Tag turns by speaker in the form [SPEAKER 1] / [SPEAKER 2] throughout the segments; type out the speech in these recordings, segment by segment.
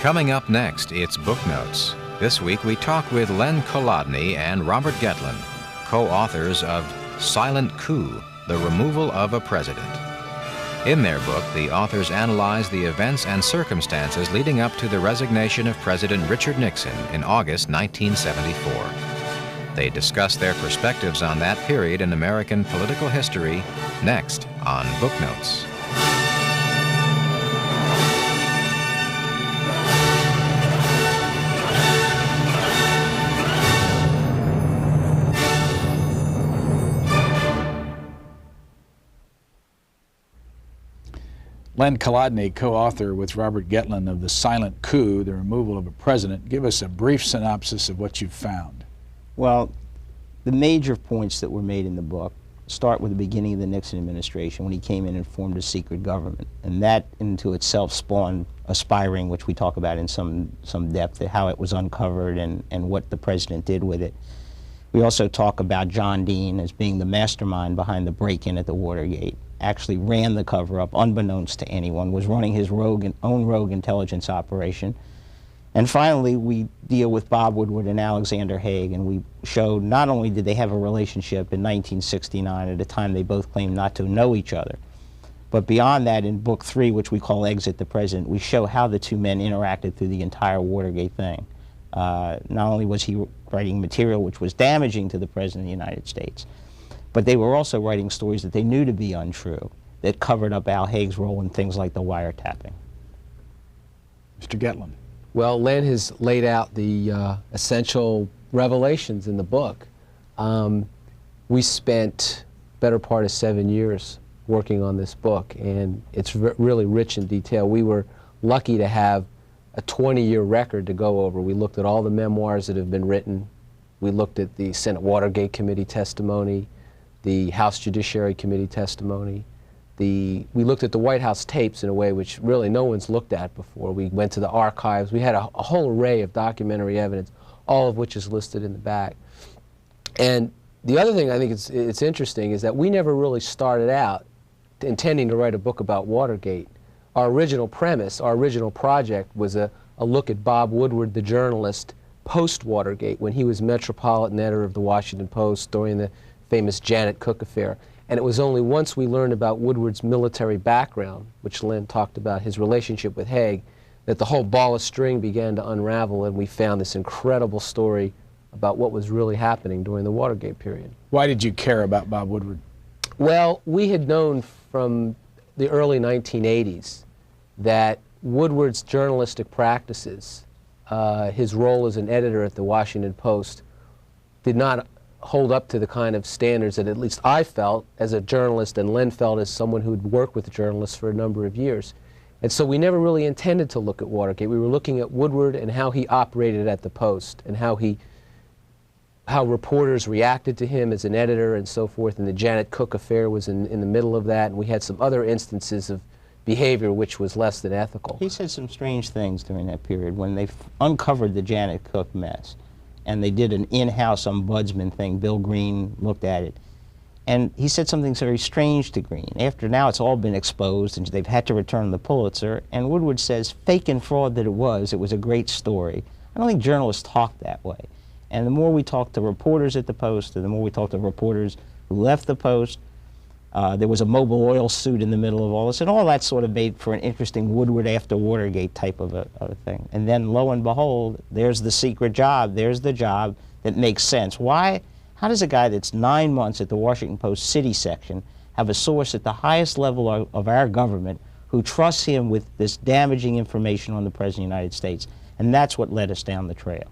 [SPEAKER 1] Coming up next, it's Booknotes. This week we talk with Len Colodny and Robert Gettlin, co-authors of Silent Coup, The Removal of a President. In their book, the authors analyze the events and circumstances leading up to the resignation of President Richard Nixon in August 1974. They discuss their perspectives on that period in American political history next on Booknotes.
[SPEAKER 2] Len Colodny, co-author with Robert Gettlin of The Silent Coup, The Removal of a President. Give us a brief synopsis of what you've found.
[SPEAKER 3] Well, the major points that were made in the book start with the beginning of the Nixon administration when he came in and formed a secret government. And that into itself spawned aspiring, which we talk about in some depth, how it was uncovered and what the president did with it. We also talk about John Dean as being the mastermind behind the break-in at the Watergate. Actually ran the cover-up unbeknownst to anyone, was running his own rogue intelligence operation. And finally, we deal with Bob Woodward and Alexander Haig, and we show not only did they have a relationship in 1969, at a time they both claimed not to know each other, but beyond that, in Book 3, which we call Exit the President, we show how the two men interacted through the entire Watergate thing. Not only was he writing material which was damaging to the President of the United States, but they were also writing stories that they knew to be untrue, that covered up Al Haig's role in things like the wiretapping.
[SPEAKER 2] Mr. Gettlin.
[SPEAKER 4] Well, Len has laid out the essential revelations in the book. We spent better part of 7 years working on this book, and it's really rich in detail. We were lucky to have a 20-year record to go over. We looked at all the memoirs that have been written. We looked at the Senate Watergate Committee testimony, the House Judiciary Committee testimony. We looked at the White House tapes in a way which really no one's looked at before. We went to the archives. We had a whole array of documentary evidence, all of which is listed in the back. And the other thing I think it's interesting is that we never really started out intending to write a book about Watergate. Our original premise, our original project was a look at Bob Woodward, the journalist, post-Watergate, when he was Metropolitan Editor of the Washington Post during the famous Janet Cook affair. And it was only once we learned about Woodward's military background, which Len talked about, his relationship with Haig, that the whole ball of string began to unravel, and we found this incredible story about what was really happening during the Watergate period.
[SPEAKER 2] Why did you care about Bob Woodward?
[SPEAKER 4] Well, we had known from the early 1980s that Woodward's journalistic practices, his role as an editor at the Washington Post, did not hold up to the kind of standards that at least I felt as a journalist and Len felt as someone who'd worked with journalists for a number of years. And so we never really intended to look at Watergate. We were looking at Woodward and how he operated at the Post and how reporters reacted to him as an editor and so forth. And the Janet Cook affair was in the middle of that, and we had some other instances of behavior which was less than ethical.
[SPEAKER 3] He said some strange things during that period when they uncovered the Janet Cook mess. And they did an in-house ombudsman thing. Bill Green looked at it. And he said something very strange to Green. After now it's all been exposed and they've had to return the Pulitzer. And Woodward says, fake and fraud that it was a great story. I don't think journalists talk that way. And the more we talk to reporters at the Post, and the more we talk to reporters who left the Post, there was a Mobil oil suit in the middle of all this, and all that sort of made for an interesting Woodward after Watergate type of a thing. And then, lo and behold, there's the secret job. There's the job that makes sense. Why? How does a guy that's 9 months at the Washington Post city section have a source at the highest level of our government who trusts him with this damaging information on the President of the United States? And that's what led us down the trail.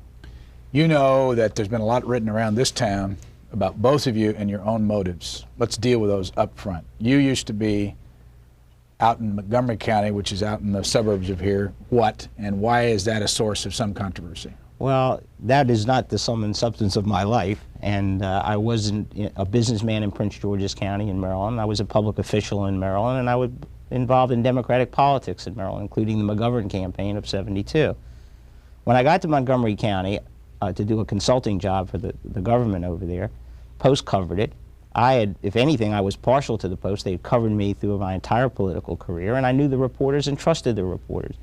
[SPEAKER 2] You know that there's been a lot written around this town about both of you and your own motives. Let's deal with those up front. You used to be out in Montgomery County, which is out in the suburbs of here. What and why is that a source of some controversy?
[SPEAKER 3] Well, that is not the sum and substance of my life. And I wasn't a businessman in Prince George's County in Maryland. I was a public official in Maryland, and I was involved in Democratic politics in Maryland, including the McGovern campaign of '72. When I got to Montgomery County to do a consulting job for the government over there, Post covered it. I had, if anything, I was partial to the Post. They had covered me through my entire political career, and I knew the reporters and trusted the reporters.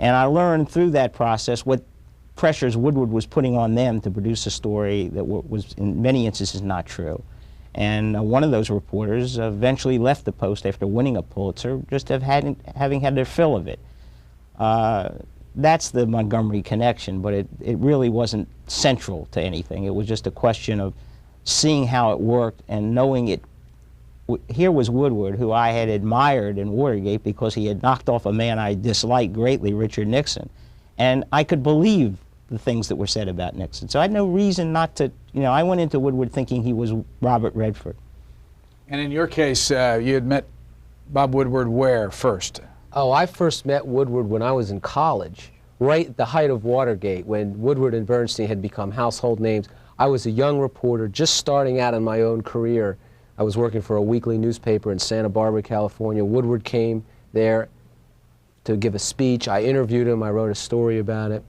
[SPEAKER 3] And I learned through that process what pressures Woodward was putting on them to produce a story that was in many instances not true. And one of those reporters eventually left the Post after winning a Pulitzer, just having had their fill of it. That's the Montgomery connection, but it really wasn't central to anything. It was just a question of seeing how it worked and knowing it. Here was Woodward, who I had admired in Watergate because he had knocked off a man I disliked greatly, Richard Nixon. And I could believe the things that were said about Nixon. So I had no reason not to, I went into Woodward thinking he was Robert Redford.
[SPEAKER 2] And in your case, you had met Bob Woodward where first?
[SPEAKER 4] Oh, I first met Woodward when I was in college, right at the height of Watergate, when Woodward and Bernstein had become household names. I was a young reporter just starting out in my own career. I was working for a weekly newspaper in Santa Barbara, California. Woodward came there to give a speech. I interviewed him. I wrote a story about it.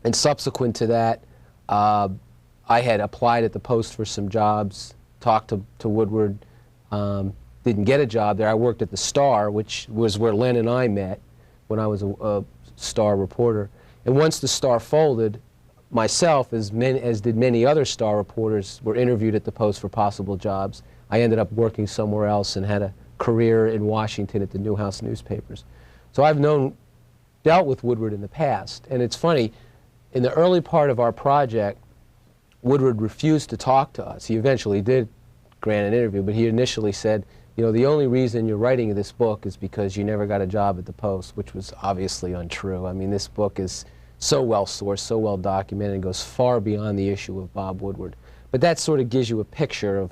[SPEAKER 4] And subsequent to that, I had applied at the Post for some jobs, talked to Woodward, didn't get a job there. I worked at the Star, which was where Len and I met when I was a Star reporter. And once the Star folded, myself, as did many other Star reporters, were interviewed at the Post for possible jobs. I ended up working somewhere else and had a career in Washington at the Newhouse Newspapers. So I've dealt with Woodward in the past. And it's funny, in the early part of our project, Woodward refused to talk to us. He eventually did grant an interview, but he initially said, the only reason you're writing this book is because you never got a job at the Post, which was obviously untrue. I mean, this book is so well sourced, so well documented, and goes far beyond the issue of Bob Woodward. But that sort of gives you a picture of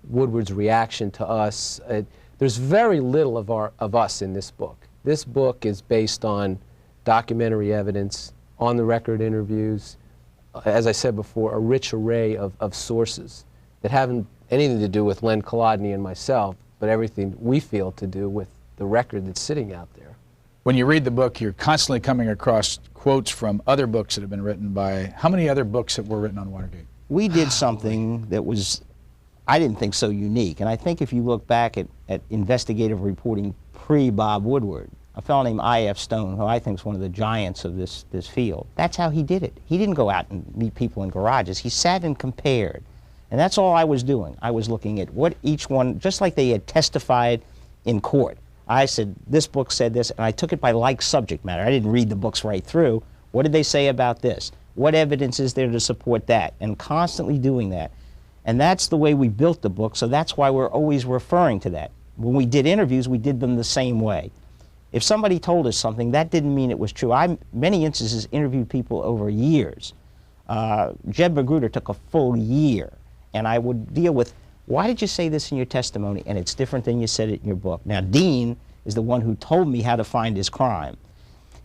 [SPEAKER 4] Woodward's reaction to us. There's very little of us in this book. This book is based on documentary evidence, on-the-record interviews, as I said before, a rich array of sources that haven't anything to do with Len Colodny and myself, but everything we feel to do with the record that's sitting out there.
[SPEAKER 2] When you read the book, you're constantly coming across quotes from other books that have been written by, how many other books that were written on Watergate?
[SPEAKER 3] We did something that was, I didn't think so unique, and I think if you look back at investigative reporting pre-Bob Woodward, a fellow named I.F. Stone, who I think is one of the giants of this field, that's how he did it. He didn't go out and meet people in garages. He sat and compared. And that's all I was doing. I was looking at what each one, just like they had testified in court. I said, this book said this, and I took it by like subject matter. I didn't read the books right through. What did they say about this? What evidence is there to support that? And constantly doing that. And that's the way we built the book, so that's why we're always referring to that. When we did interviews, we did them the same way. If somebody told us something, that didn't mean it was true. I, many instances, interviewed people over years. Jeb Magruder took a full year, and I would deal with, why did you say this in your testimony, and it's different than you said it in your book? Now, Dean is the one who told me how to find his crime.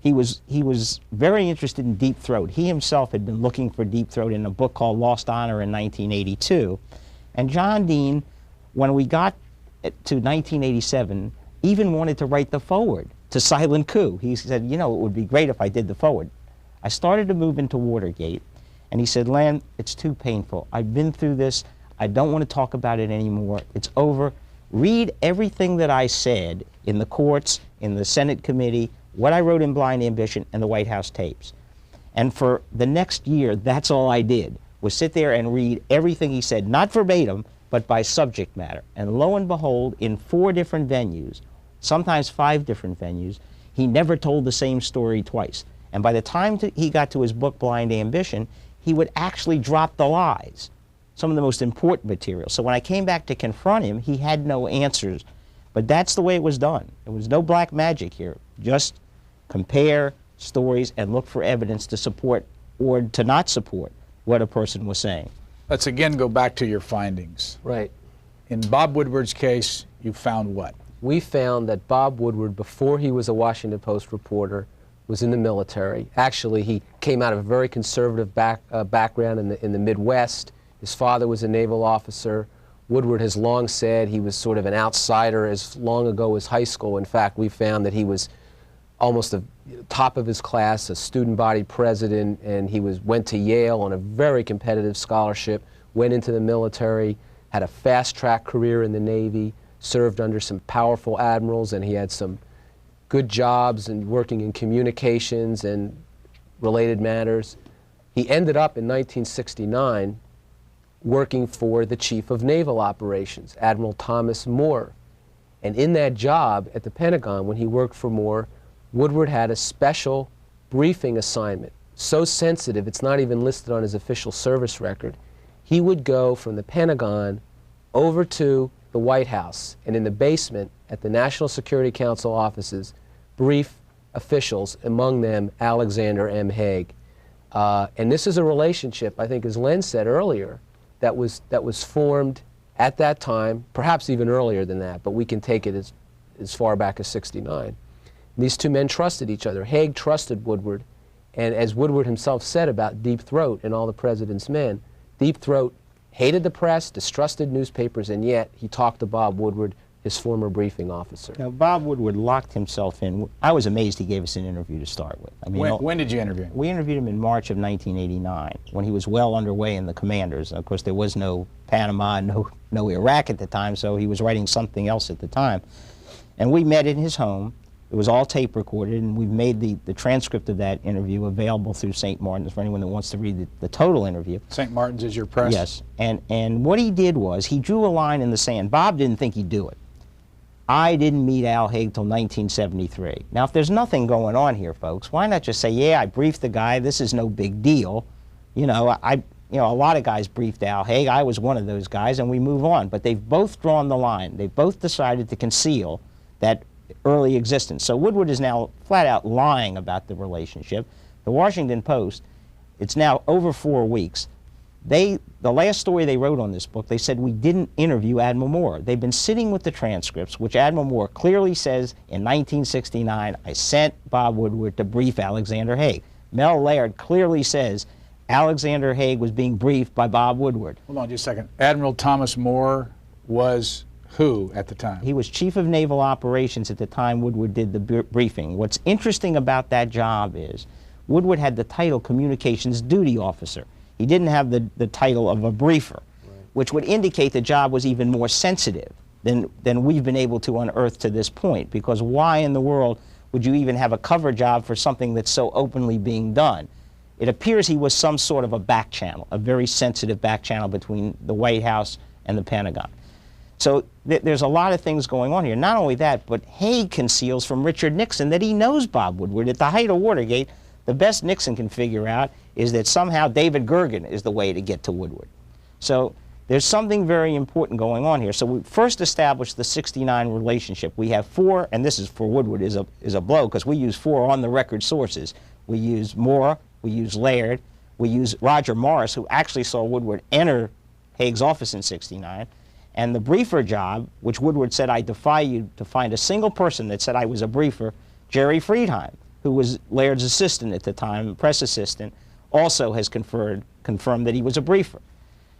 [SPEAKER 3] He was very interested in Deep Throat. He himself had been looking for Deep Throat in a book called Lost Honor in 1982. And John Dean, when we got to 1987, even wanted to write the foreword to Silent Coup. He said, it would be great if I did the foreword. I started to move into Watergate, and he said, Len, it's too painful. I've been through this. I don't want to talk about it anymore. It's over. Read everything that I said in the courts, in the Senate committee, what I wrote in Blind Ambition, and the White House tapes. And for the next year, that's all I did, was sit there and read everything he said, not verbatim, but by subject matter. And lo and behold, in 4 different venues, sometimes 5 different venues, he never told the same story twice. And by the time he got to his book, Blind Ambition, he would actually drop the lies, some of the most important material. So when I came back to confront him, he had no answers. But that's the way it was done. There was no black magic here. Just compare stories and look for evidence to support or to not support what a person was saying.
[SPEAKER 2] Let's again go back to your findings.
[SPEAKER 4] Right.
[SPEAKER 2] In Bob Woodward's case, you found what?
[SPEAKER 4] We found that Bob Woodward, before he was a Washington Post reporter, was in the military. Actually, he came out of a very conservative background in the Midwest. His father was a naval officer. Woodward has long said he was sort of an outsider as long ago as high school. In fact, we found that he was almost the top of his class, a student body president, and he went to Yale on a very competitive scholarship, went into the military, had a fast-track career in the Navy, served under some powerful admirals, and he had some good jobs and working in communications and related matters. He ended up in 1969 working for the Chief of Naval Operations, Admiral Thomas Moore. And in that job at the Pentagon, when he worked for Moore, Woodward had a special briefing assignment, so sensitive it's not even listed on his official service record. He would go from the Pentagon over to the White House, and in the basement at the National Security Council offices, brief officials, among them Alexander M. Haig. And this is a relationship, I think, as Len said earlier, that was formed at that time, perhaps even earlier than that, but we can take it as far back as '69. These two men trusted each other. Haig trusted Woodward, and as Woodward himself said about Deep Throat and All the President's Men, Deep Throat hated the press, distrusted newspapers, and yet he talked to Bob Woodward, his former briefing officer.
[SPEAKER 3] Now, Bob Woodward locked himself in. I was amazed he gave us an interview to start with. I mean,
[SPEAKER 2] when did you interview him?
[SPEAKER 3] We interviewed him in March of 1989, when he was well underway in the commanders. Of course, there was no Panama, no Iraq at the time, so he was writing something else at the time. And we met in his home. It was all tape recorded, and we've made the transcript of that interview available through St. Martin's for anyone that wants to read the total interview.
[SPEAKER 2] St. Martin's is your press?
[SPEAKER 3] Yes. And what he did was he drew a line in the sand. Bob didn't think he'd do it. I didn't meet Al Haig till 1973. Now, if there's nothing going on here, folks, why not just say, yeah, I briefed the guy, this is no big deal. You know, a lot of guys briefed Al Haig. I was one of those guys, and we move on. But they've both drawn the line. They've both decided to conceal that early existence. So Woodward is now flat out lying about the relationship. The Washington Post, it's now over 4 weeks. The last story they wrote on this book, they said we didn't interview Admiral Moore. They've been sitting with the transcripts, which Admiral Moore clearly says in 1969, I sent Bob Woodward to brief Alexander Haig. Mel Laird clearly says Alexander Haig was being briefed by Bob Woodward.
[SPEAKER 2] Hold on just a second. Admiral Thomas Moore was who at the time?
[SPEAKER 3] He was Chief of Naval Operations at the time Woodward did the briefing. What's interesting about that job is Woodward had the title Communications Duty Officer. He didn't have the title of a briefer, which would indicate the job was even more sensitive than we've been able to unearth to this point, because why in the world would you even have a cover job for something that's so openly being done? It appears he was some sort of a back channel, a very sensitive back channel between the White House and the Pentagon. So there's a lot of things going on here. Not only that, but Haig conceals from Richard Nixon that he knows Bob Woodward. At the height of Watergate, the best Nixon can figure out is that somehow David Gergen is the way to get to Woodward. So there's something very important going on here. So we first established the '69 relationship. We have 4, and this is for Woodward is a blow, because we use 4 on-the-record sources. We use Moore, we use Laird, we use Roger Morris, who actually saw Woodward enter Haig's office in '69, and the briefer job, which Woodward said, I defy you to find a single person that said I was a briefer, Jerry Friedheim, who was Laird's assistant at the time, press assistant, also has confirmed that he was a briefer.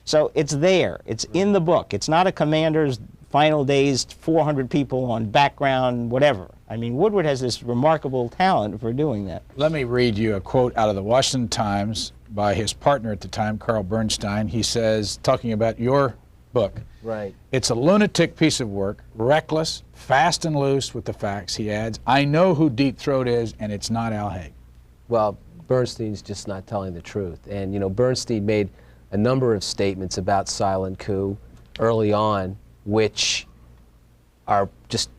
[SPEAKER 3] So it's there. It's in the book. It's not a commander's final days, 400 people on background, whatever. I mean, Woodward has this remarkable talent for doing that.
[SPEAKER 2] Let me read you a quote out of the Washington Times by his partner at the time, Carl Bernstein. He says, talking about your book,
[SPEAKER 4] Right.
[SPEAKER 2] It's a lunatic piece of work, reckless, fast and loose with the facts. He adds, I know who Deep Throat is, and it's not Al Haig.
[SPEAKER 4] Well, Bernstein's just not telling the truth. And, you know, Bernstein made a number of statements about Silent Coup early on, which are just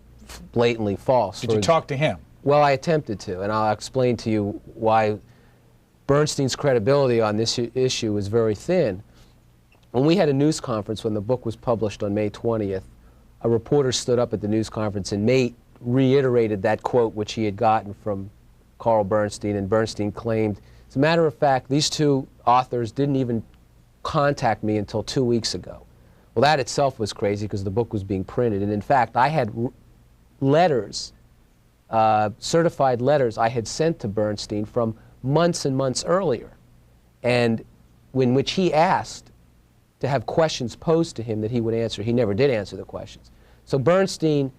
[SPEAKER 4] blatantly false.
[SPEAKER 2] Did you talk to him?
[SPEAKER 4] Well, I attempted to, and I'll explain to you why Bernstein's credibility on this issue is very thin. When we had a news conference when the book was published on May 20th, a reporter stood up at the news conference and reiterated that quote which he had gotten from Carl Bernstein, and Bernstein claimed, as a matter of fact, these 2 authors didn't even contact me until 2 weeks ago. Well, that itself was crazy because the book was being printed, and in fact, I had letters, certified letters I had sent to Bernstein from months and months earlier, and in which he asked to have questions posed to him that he would answer. He never did answer the questions. So Bernstein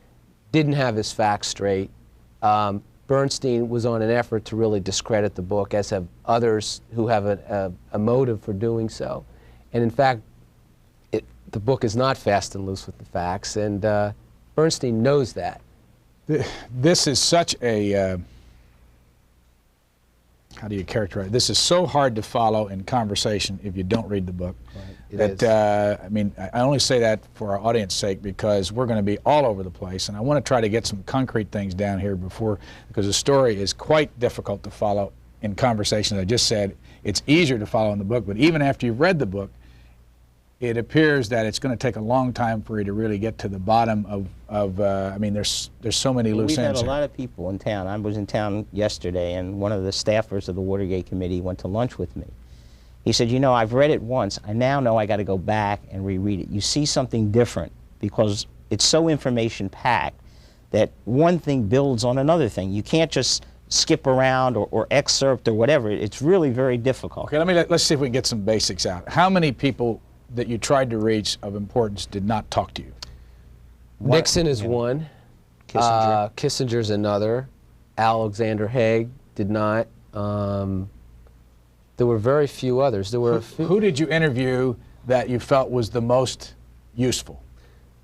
[SPEAKER 4] didn't have his facts straight. Bernstein was on an effort to really discredit the book, as have others who have a motive for doing so. And in fact, the book is not fast and loose with the facts, and Bernstein knows that.
[SPEAKER 2] This is such a, how do you characterize it? This is so hard to follow in conversation if you don't read the book.
[SPEAKER 4] Right.
[SPEAKER 2] I mean, I only say that for our audience's sake because we're going to be all over the place, and I want to try to get some concrete things down here because the story is quite difficult to follow in conversation. As I just said, it's easier to follow in the book, but even after you've read the book, it appears that it's going to take a long time for you to really get to the bottom of I mean, there's so many loose ends.
[SPEAKER 3] We've had a lot of people in town. I was in town yesterday, and one of the staffers of the Watergate Committee went to lunch with me. He said, you know, I've read it once. I now know I got to go back and reread it. You see something different because it's so information-packed that one thing builds on another thing. You can't just skip around or excerpt or whatever. It's really very difficult.
[SPEAKER 2] Okay, let's see if we can get some basics out. How many people that you tried to reach of importance did not talk to you?
[SPEAKER 4] Nixon is one.
[SPEAKER 3] Kissinger.
[SPEAKER 4] Kissinger's another. Alexander Haig did not. There were very few others. There were a few.
[SPEAKER 2] Who did you interview that you felt was the most useful?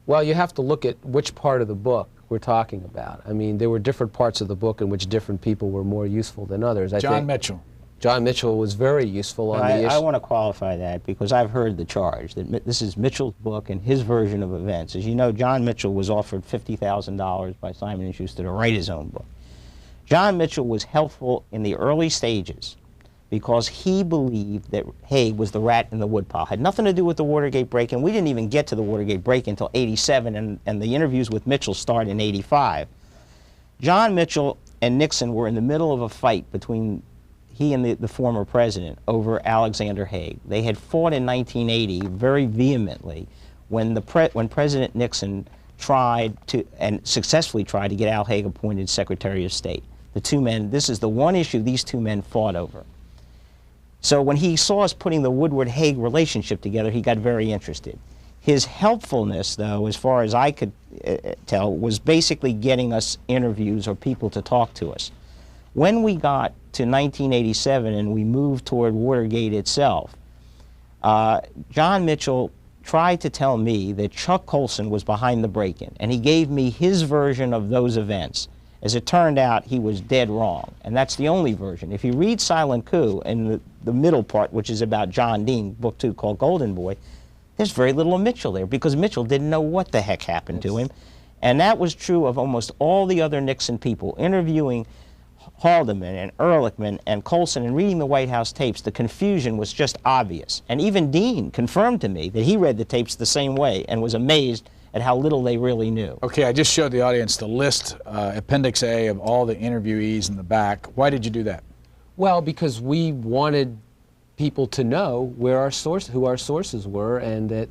[SPEAKER 4] Well, you have to look at which part of the book we're talking about. I mean, there were different parts of the book in which different people were more useful than others.
[SPEAKER 2] John Mitchell.
[SPEAKER 4] John Mitchell was very useful on the issue.
[SPEAKER 3] I want to qualify that because I've heard the charge that this is Mitchell's book and his version of events. As you know, John Mitchell was offered $50,000 by Simon & Schuster to write his own book. John Mitchell was helpful in the early stages because he believed that Haig was the rat in the woodpile. Had nothing to do with the Watergate break-in. We didn't even get to the Watergate break-in until '87, and the interviews with Mitchell started in '85. John Mitchell and Nixon were in the middle of a fight between he and the former president over Alexander Haig. They had fought in 1980 very vehemently when President Nixon tried to, and successfully tried to get Al Haig appointed Secretary of State. The two men, this is the one issue these two men fought over. So when he saw us putting the Woodward-Haig relationship together, he got very interested. His helpfulness, though, as far as I could tell, was basically getting us interviews or people to talk to us. When we got to 1987 and we moved toward Watergate itself, John Mitchell tried to tell me that Chuck Colson was behind the break-in, and he gave me his version of those events. As it turned out, he was dead wrong, and that's the only version. If you read Silent Coup in the middle part, which is about John Dean, book 2 called Golden Boy, there's very little of Mitchell there because Mitchell didn't know what the heck happened to him. And that was true of almost all the other Nixon people. Interviewing Haldeman and Ehrlichman and Colson and reading the White House tapes, the confusion was just obvious. And even Dean confirmed to me that he read the tapes the same way and was amazed at how little they really knew.
[SPEAKER 2] Okay, I just showed the audience the list, Appendix A, of all the interviewees in the back. Why did you do that?
[SPEAKER 4] Well, because we wanted people to know who our sources were, and that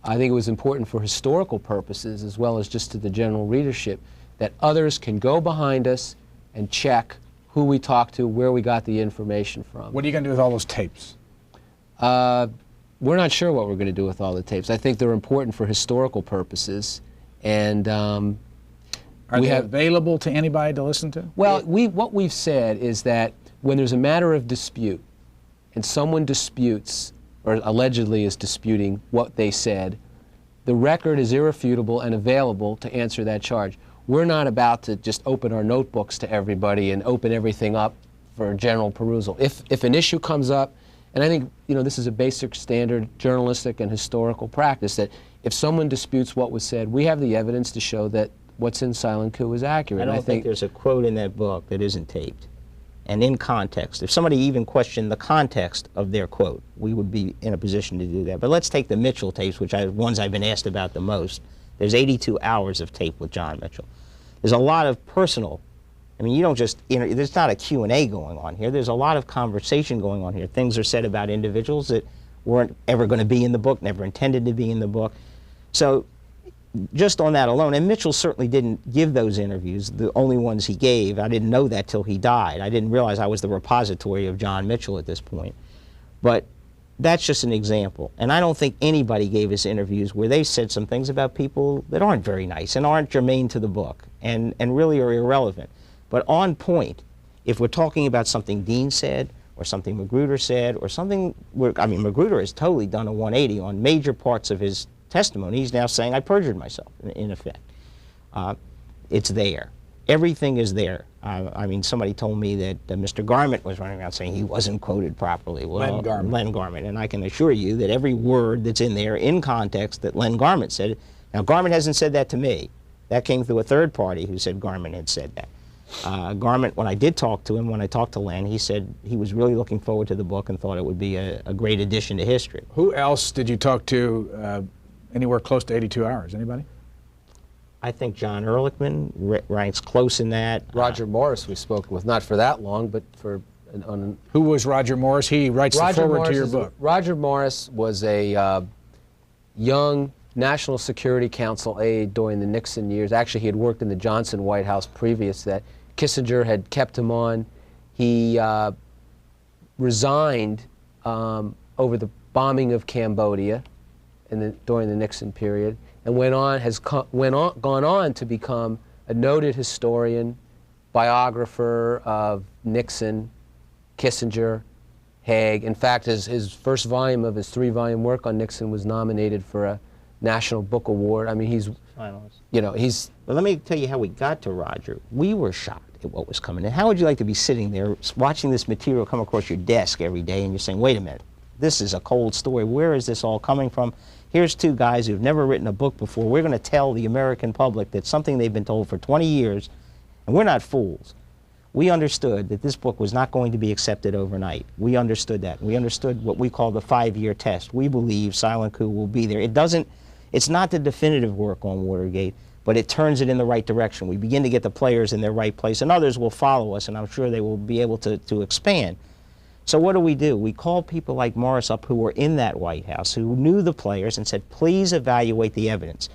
[SPEAKER 4] I think it was important for historical purposes as well as just to the general readership that others can go behind us and check who we talked to, where we got the information from.
[SPEAKER 2] What are you going to do with all those tapes?
[SPEAKER 4] We're not sure what we're going to do with all the tapes. I think they're important for historical purposes, and
[SPEAKER 2] are they available to anybody to listen to?
[SPEAKER 4] Well, what we've said is that when there's a matter of dispute, and someone disputes, or allegedly is disputing what they said, the record is irrefutable and available to answer that charge. We're not about to just open our notebooks to everybody and open everything up for general perusal. If an issue comes up, and I think this is a basic standard journalistic and historical practice, that if someone disputes what was said, we have the evidence to show that what's in Silent Coup is accurate.
[SPEAKER 3] I don't think there's a quote in that book that isn't taped. And in context, if somebody even questioned the context of their quote, we would be in a position to do that. But let's take the Mitchell tapes, which are ones I've been asked about the most. There's 82 hours of tape with John Mitchell. There's a lot of personal, I mean, you don't just, there's not a Q&A going on here. There's a lot of conversation going on here. Things are said about individuals that weren't ever going to be in the book, never intended to be in the book. So just on that alone, and Mitchell certainly didn't give those interviews, the only ones he gave. I didn't know that till he died. I didn't realize I was the repository of John Mitchell at this point. But that's just an example. And I don't think anybody gave us interviews where they said some things about people that aren't very nice and aren't germane to the book and really are irrelevant. But on point, if we're talking about something Dean said or something Magruder said or something, I mean, Magruder has totally done a 180 on major parts of his testimony. He's now saying, I perjured myself, in effect. It's there. everything is there. I mean, somebody told me that Mr. Garment was running around saying he wasn't quoted properly. Well, Len Garment. And I can assure you that every word that's in there, in context, that Len Garment said. Now, Garment hasn't said that to me. That came through a third party who said Garment had said that. Garment, when I did talk to him, when I talked to Len, he said he was really looking forward to the book and thought it would be a great addition to history.
[SPEAKER 2] Who else did you talk to anywhere close to 82 hours? Anybody?
[SPEAKER 3] I think John Ehrlichman ranks close in that.
[SPEAKER 4] Roger Morris we spoke with, not for that long, but for...
[SPEAKER 2] Who was Roger Morris? He writes the foreword to your book.
[SPEAKER 4] Roger Morris was a young National Security Council aide during the Nixon years. Actually, he had worked in the Johnson White House previous to that. Kissinger had kept him on. He resigned over the bombing of Cambodia during the Nixon period, and gone on to become a noted historian, biographer of Nixon, Kissinger, Haig. In fact, his first volume of his 3-volume work on Nixon was nominated for a National Book Award. I mean, he's
[SPEAKER 3] Well, let me tell you how we got to Roger. We were shocked at what was coming in. How would you like to be sitting there watching this material come across your desk every day and you're saying, wait a minute, this is a cold story. Where is this all coming from? Here's two guys who've never written a book before. We're going to tell the American public that something they've been told for 20 years, and we're not fools. We understood that this book was not going to be accepted overnight. We understood that. We understood what we call the 5-year test. We believe Silent Coup will be there. It's not the definitive work on Watergate, but it turns it in the right direction. We begin to get the players in their right place, and others will follow us, and I'm sure they will be able to expand. So what do? We called people like Morris up who were in that White House, who knew the players, and said, please evaluate the evidence.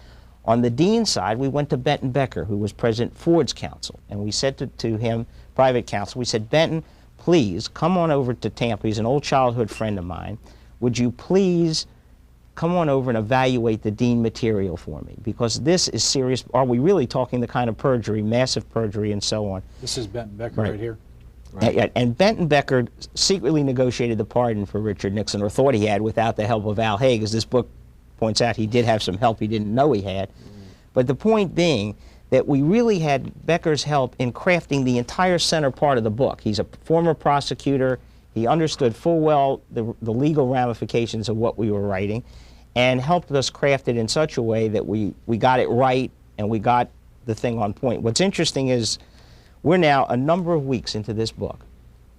[SPEAKER 3] On the dean's side, we went to Benton Becker, who was President Ford's counsel, and we said to him, private counsel, we said, Benton, please come on over to Tampa. He's an old childhood friend of mine. Would you please come on over and evaluate the dean material for me? Because this is serious. Are we really talking the kind of perjury, massive perjury, and so on?
[SPEAKER 2] This is Benton Becker right here.
[SPEAKER 3] Right. And Benton Becker secretly negotiated the pardon for Richard Nixon, or thought he had, without the help of Al Haig. As this book points out, he did have some help he didn't know he had. But the point being that we really had Becker's help in crafting the entire center part of the book. He's a former prosecutor. He understood full well the legal ramifications of what we were writing, and helped us craft it in such a way that we got it right and we got the thing on point. What's interesting is we're now a number of weeks into this book,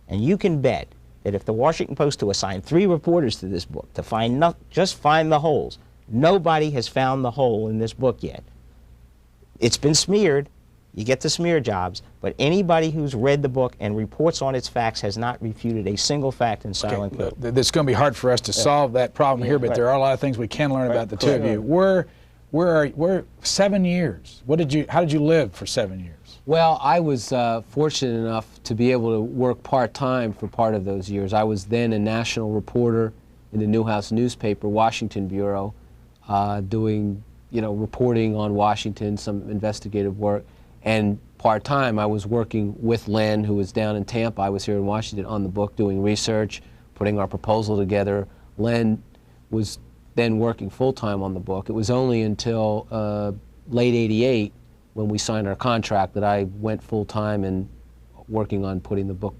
[SPEAKER 3] and you can bet that if the Washington Post, to assign 3 reporters to this book to just find the holes, nobody has found the hole in this book yet. It's been smeared. You get the smear jobs, but anybody who's read the book and reports on its facts has not refuted a single fact in Silent Coup.
[SPEAKER 2] It's going to be hard for us to solve that problem here, but there are a lot of things we can learn about the two of you. We're 7 years. How did you live for 7 years?
[SPEAKER 4] Well, I was fortunate enough to be able to work part-time for part of those years. I was then a national reporter in the Newhouse Newspaper, Washington Bureau, doing reporting on Washington, some investigative work. And part-time, I was working with Len, who was down in Tampa. I was here in Washington on the book doing research, putting our proposal together. Len was then working full-time on the book. It was only until late '88, when we signed our contract, that I went full-time and working on putting the book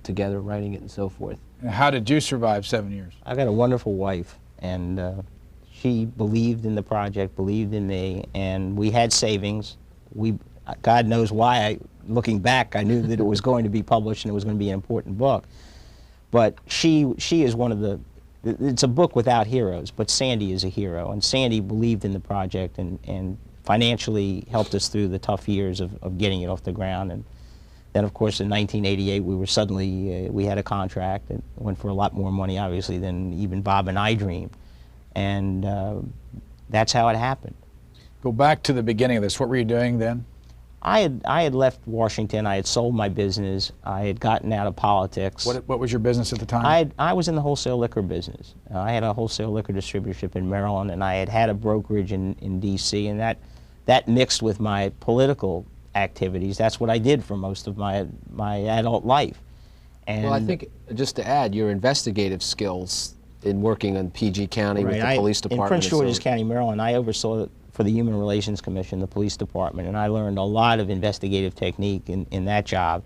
[SPEAKER 4] together, writing it and so forth.
[SPEAKER 2] And how did you survive 7 years?
[SPEAKER 3] I got a wonderful wife, and she believed in the project, believed in me, and we had savings. God knows why, looking back, I knew that it was going to be published and it was going to be an important book. But she is one of it's a book without heroes, but Sandy is a hero, and Sandy believed in the project and financially helped us through the tough years of getting it off the ground. And then, of course, in 1988, we had a contract that went for a lot more money, obviously, than even Bob and I dreamed. And that's how it happened.
[SPEAKER 2] Go back to the beginning of this. What were you doing then?
[SPEAKER 3] I had left Washington. I had sold my business. I had gotten out of politics.
[SPEAKER 2] What was your business at the time?
[SPEAKER 3] I was in the wholesale liquor business. I had a wholesale liquor distributorship in Maryland, and I had a brokerage in D.C., and that mixed with my political activities. That's what I did for most of my adult life. And
[SPEAKER 4] well, I think, just to add, your investigative skills in working in PG County with the police department.
[SPEAKER 3] In Prince George's County, Maryland, I oversaw for the Human Relations Commission, the police department, and I learned a lot of investigative technique in that job.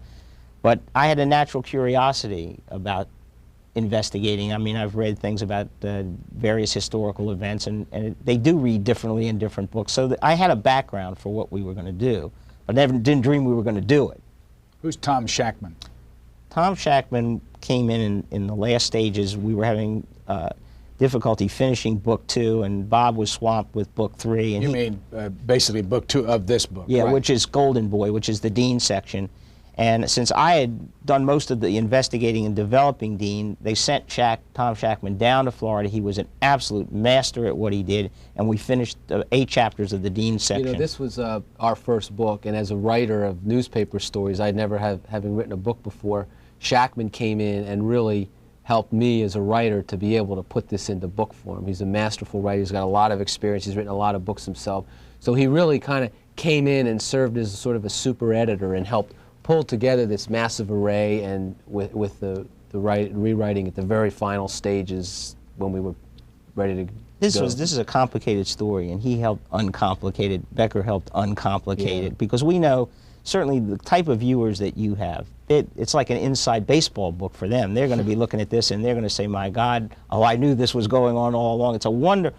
[SPEAKER 3] But I had a natural curiosity about investigating. I mean, I've read things about various historical events, and they do read differently in different books. So I had a background for what we were going to do, but never didn't dream we were going to do it.
[SPEAKER 2] Who's Tom Shackman?
[SPEAKER 3] Tom Shackman came in the last stages. We were having difficulty finishing book 2, and Bob was swamped with book 3. And
[SPEAKER 2] you mean basically book 2 of this book?
[SPEAKER 3] Yeah,
[SPEAKER 2] right.
[SPEAKER 3] Which is Golden Boy, which is the Dean section. And since I had done most of the investigating and developing Dean, they sent Tom Shackman down to Florida. He was an absolute master at what he did, and we finished 8 chapters of the Dean section.
[SPEAKER 4] You know, this was our first book, and as a writer of newspaper stories, I'd never having written a book before, Shackman came in and really helped me as a writer to be able to put this into book form. He's a masterful writer. He's got a lot of experience. He's written a lot of books himself. So he really kind of came in and served as sort of a super editor and helped pull together this massive array, and with the rewriting at the very final stages when we were ready to go.
[SPEAKER 3] This is a complicated story, and he helped uncomplicate it. Becker helped uncomplicate it, because we know certainly the type of viewers that you have. It's like an inside baseball book for them. They're going to be looking at this and they're going to say, "My God, oh, I knew this was going on all along." It's a wonder.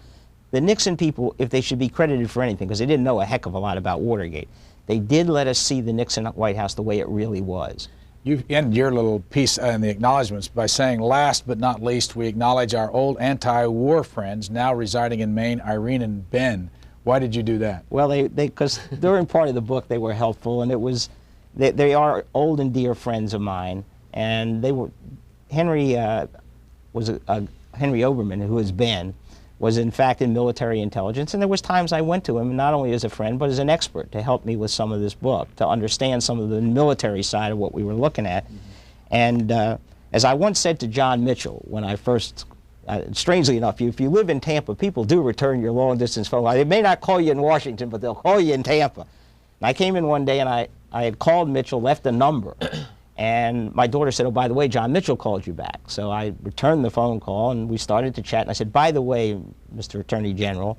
[SPEAKER 3] The Nixon people, if they should be credited for anything, because they didn't know a heck of a lot about Watergate, they did let us see the Nixon White House the way it really was.
[SPEAKER 2] You end your little piece in the acknowledgments by saying, "Last but not least, we acknowledge our old anti-war friends now residing in Maine, Irene and Ben." Why did you do that?
[SPEAKER 3] Well, because during part of the book they were helpful, and it was, they are old and dear friends of mine, and they were, Henry Oberman, who is Ben, was in fact in military intelligence, and there was times I went to him not only as a friend but as an expert to help me with some of this book, to understand some of the military side of what we were looking at. And as I once said to John Mitchell when I first, strangely enough, if you live in Tampa, people do return your long-distance phone. They may not call you in Washington, but they'll call you in Tampa. And I came in one day and I had called Mitchell, left a number, and my daughter said, "Oh, by the way, John Mitchell called you back." So I returned the phone call and we started to chat, and I said, "By the way, Mr. Attorney General,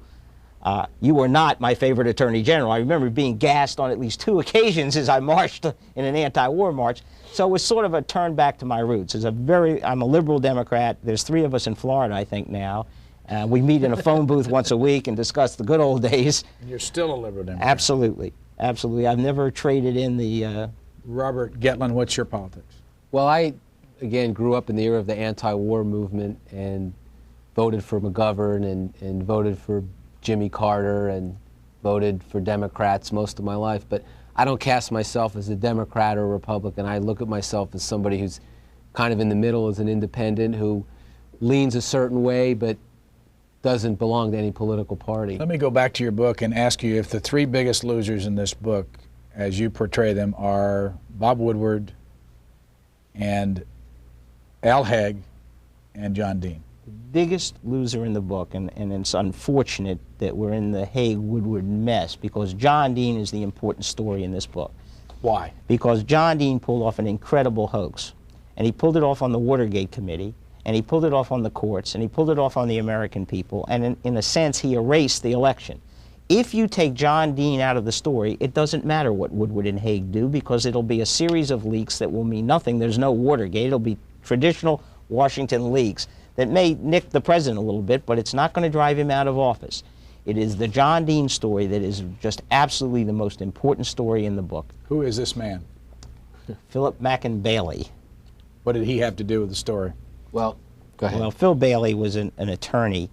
[SPEAKER 3] you were not my favorite Attorney General. I remember being gassed on at least 2 occasions as I marched in an anti-war march." So it was sort of a turn back to my roots. I'm a liberal Democrat. There's 3 of us in Florida, I think, now. We meet in a phone booth once a week and discuss the good old days.
[SPEAKER 2] And you're still a liberal Democrat.
[SPEAKER 3] Absolutely. Absolutely. I've never traded in the...
[SPEAKER 2] Robert Gettlin, what's your politics?
[SPEAKER 4] Well, I, again, grew up in the era of the anti-war movement and voted for McGovern and voted for Jimmy Carter and voted for Democrats most of my life. But I don't cast myself as a Democrat or a Republican. I look at myself as somebody who's kind of in the middle, as an independent who leans a certain way but doesn't belong to any political party.
[SPEAKER 2] Let me go back to your book and ask you if the 3 biggest losers in this book, as you portray them, are Bob Woodward and Al Haig and John Dean.
[SPEAKER 3] The biggest loser in the book, and it's unfortunate that we're in the Haig-Woodward mess, because John Dean is the important story in this book.
[SPEAKER 2] Why?
[SPEAKER 3] Because John Dean pulled off an incredible hoax, and he pulled it off on the Watergate Committee, and he pulled it off on the courts, and he pulled it off on the American people, and in a sense he erased the election. If you take John Dean out of the story, it doesn't matter what Woodward and Haig do, because it'll be a series of leaks that will mean nothing. There's no Watergate. It'll be traditional Washington leaks that may nick the president a little bit, but it's not going to drive him out of office. It is the John Dean story that is just absolutely the most important story in the book.
[SPEAKER 2] Who is this man?
[SPEAKER 3] Philip Mackin Bailey.
[SPEAKER 2] What did he have to do with the story?
[SPEAKER 4] Well, go ahead.
[SPEAKER 3] Well, Phil Bailey was an attorney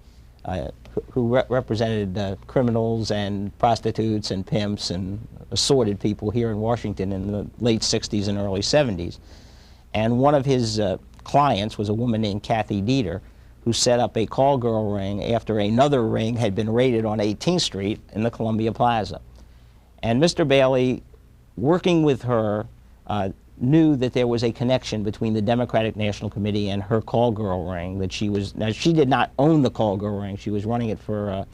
[SPEAKER 3] who represented criminals and prostitutes and pimps and assorted people here in Washington in the late 60s and early 70s. And one of his clients was a woman named Kathy Dieter, who set up a call girl ring after another ring had been raided on 18th Street in the Columbia Plaza. And Mr. Bailey, working with her, knew that there was a connection between the Democratic National Committee and her call girl ring, that she was, now she did not own the call girl ring, she was running it for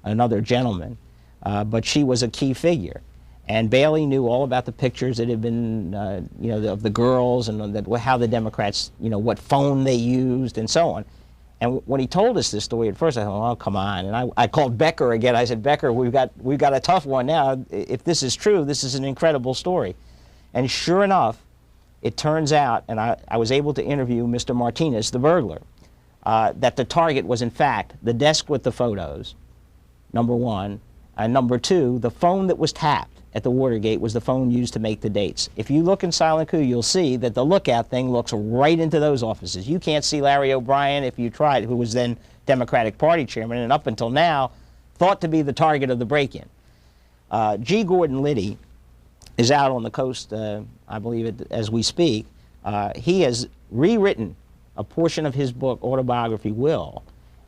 [SPEAKER 3] another gentleman, but she was a key figure. And Bailey knew all about the pictures that had been, of the girls and how the Democrats, what phone they used and so on. And when he told us this story at first, I thought, oh, come on. And I called Becker again. I said, Becker, we've got a tough one now. If this is true, this is an incredible story. And sure enough, it turns out, and I was able to interview Mr. Martinez, the burglar, that the target was, in fact, the desk with the photos, number one. And number two, the phone that was tapped at the Watergate was the phone used to make the dates. If you look in Silent Coup, you'll see that the lookout thing looks right into those offices. You can't see Larry O'Brien if you tried, who was then Democratic Party chairman, and up until now, thought to be the target of the break-in. G. Gordon Liddy is out on the coast, I believe, as we speak. He has rewritten a portion of his book, autobiography, Will,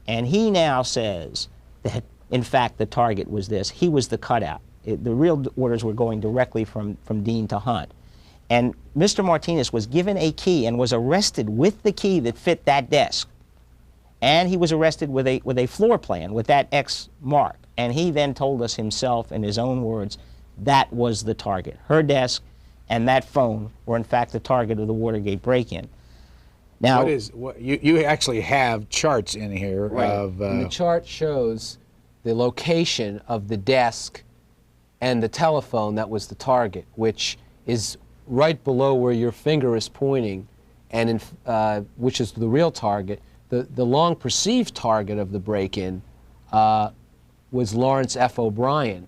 [SPEAKER 3] and he now says that, in fact, the target was this. He was the cutout. The real orders were going directly from Dean to Hunt. And Mr. Martinez was given a key and was arrested with the key that fit that desk. And he was arrested with a floor plan with that X mark. And he then told us himself, in his own words, that was the target. Her desk and that phone were, in fact, the target of the Watergate break-in. Now,
[SPEAKER 2] you actually have charts in here of...
[SPEAKER 4] And the chart shows the location of the desk and the telephone that was the target, which is right below where your finger is pointing, and which is the real target. The long perceived target of the break-in was Lawrence F. O'Brien,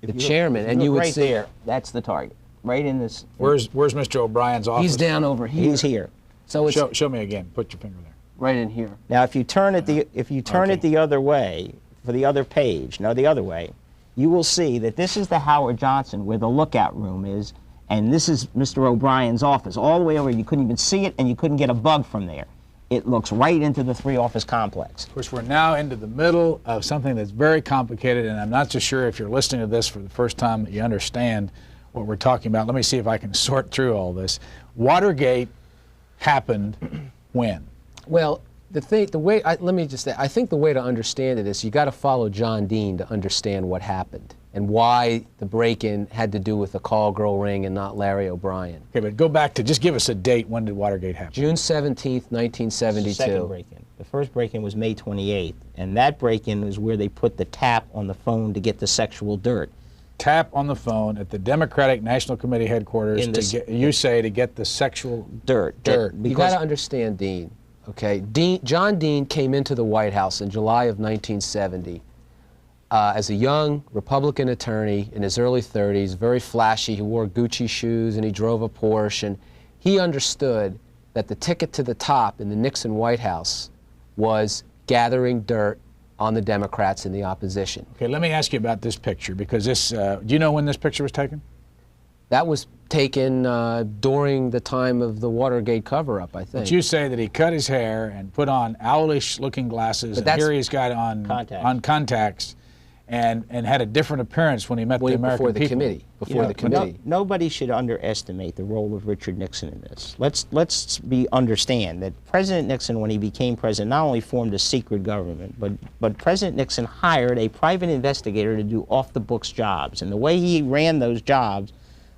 [SPEAKER 4] the chairman, and you would
[SPEAKER 3] right
[SPEAKER 4] see
[SPEAKER 3] there. That's the target, right in this.
[SPEAKER 2] Where's Mr. O'Brien's office?
[SPEAKER 4] He's down over here.
[SPEAKER 3] He's here.
[SPEAKER 4] So it's
[SPEAKER 2] show me again. Put your finger there.
[SPEAKER 4] right in here.
[SPEAKER 3] Now, if you turn it the other way, for the other page, no, the other way, you will see that this is the Howard Johnson where the lookout room is, and this is Mr. O'Brien's office. All the way over, you couldn't even see it, and you couldn't get a bug from there. It looks right into the three-office complex.
[SPEAKER 2] Of course, we're now into the middle of something that's very complicated, and I'm not so sure if you're listening to this for the first time that you understand what we're talking about. Let me see if I can sort through all this. Watergate happened when?
[SPEAKER 4] Well, let me just say, I think the way to understand it is you got to follow John Dean to understand what happened and why the break-in had to do with the call girl ring and not Larry O'Brien.
[SPEAKER 2] Okay, but go back to, just give us a date. When did Watergate happen?
[SPEAKER 4] June 17th, 1972.
[SPEAKER 3] Second break-in. The first break-in was May 28th, and that break-in is where they put the tap on the phone to get the sexual dirt.
[SPEAKER 2] Tap on the phone at the Democratic National Committee headquarters to get the sexual
[SPEAKER 3] dirt.
[SPEAKER 4] You got to understand Dean. Okay, John Dean came into the White House in July of 1970 as a young Republican attorney in his early 30s, very flashy. He wore Gucci shoes and he drove a Porsche, and he understood that the ticket to the top in the Nixon White House was gathering dirt on the Democrats in the opposition.
[SPEAKER 2] Okay, let me ask you about this picture, because this, do you know when this picture was taken?
[SPEAKER 4] That was taken during the time of the Watergate cover-up, I think.
[SPEAKER 2] But you say that he cut his hair and put on owlish-looking glasses, and here he's got on contacts and had a different appearance when he met the American people.
[SPEAKER 4] Before the committee.
[SPEAKER 3] Nobody should underestimate the role of Richard Nixon in this. Let's understand that President Nixon, when he became president, not only formed a secret government, but President Nixon hired a private investigator to do off-the-books jobs. And the way he ran those jobs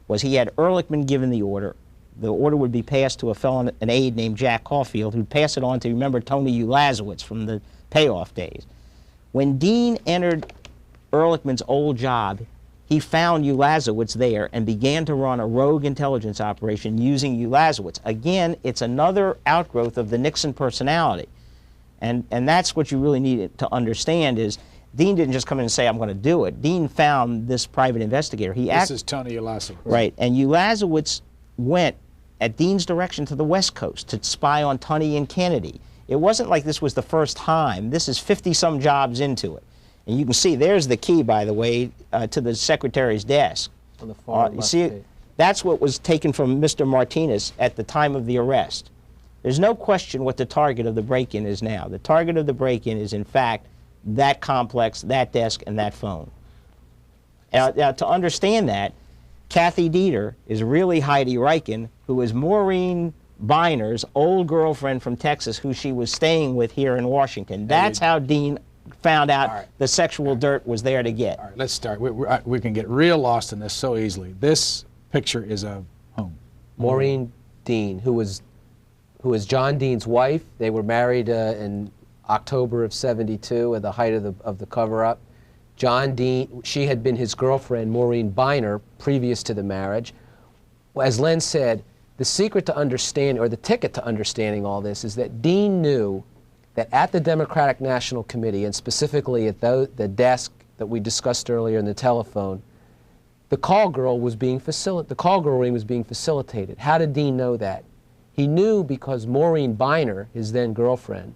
[SPEAKER 3] was he had Ehrlichman given the order. The order would be passed to a fellow, an aide named Jack Caulfield, who'd pass it on to, remember, Tony Ulazowitz from the payoff days. When Dean entered Ehrlichman's old job, he found Ulazowitz there and began to run a rogue intelligence operation using Ulazowitz. Again, it's another outgrowth of the Nixon personality. And that's what you really need to understand is Dean didn't just come in and say, I'm going to do it. Dean found this private investigator.
[SPEAKER 2] This is Tony Ulazowitz.
[SPEAKER 3] Right, and Ulazowitz went at Dean's direction to the West Coast to spy on Tunney and Kennedy. It wasn't like this was the first time. This is 50-some jobs into it. And you can see, there's the key, by the way, to the secretary's desk.
[SPEAKER 4] On the far left.
[SPEAKER 3] You see, that's what was taken from Mr. Martinez at the time of the arrest. There's no question what the target of the break-in is now. The target of the break-in is, in fact, that complex, that desk, and that phone. Now, to understand that, Kathy Dieter is really Heidi Reichen, who is Maureen Biner's old girlfriend from Texas, who she was staying with here in Washington. That's how Dean found out the sexual dirt was there to get.
[SPEAKER 2] All right, let's start. We can get real lost in this so easily. This picture is of whom?
[SPEAKER 4] Maureen Dean, who was John Dean's wife. They were married in October of '72, at the height of the cover-up. John Dean, she had been his girlfriend, Maureen Biner, previous to the marriage. As Len said, the secret to understanding, or the ticket to understanding all this, is that Dean knew that at the Democratic National Committee, and specifically at the desk that we discussed earlier in the telephone, the call girl ring was being facilitated. How did Dean know that? He knew because Maureen Biner, his then girlfriend,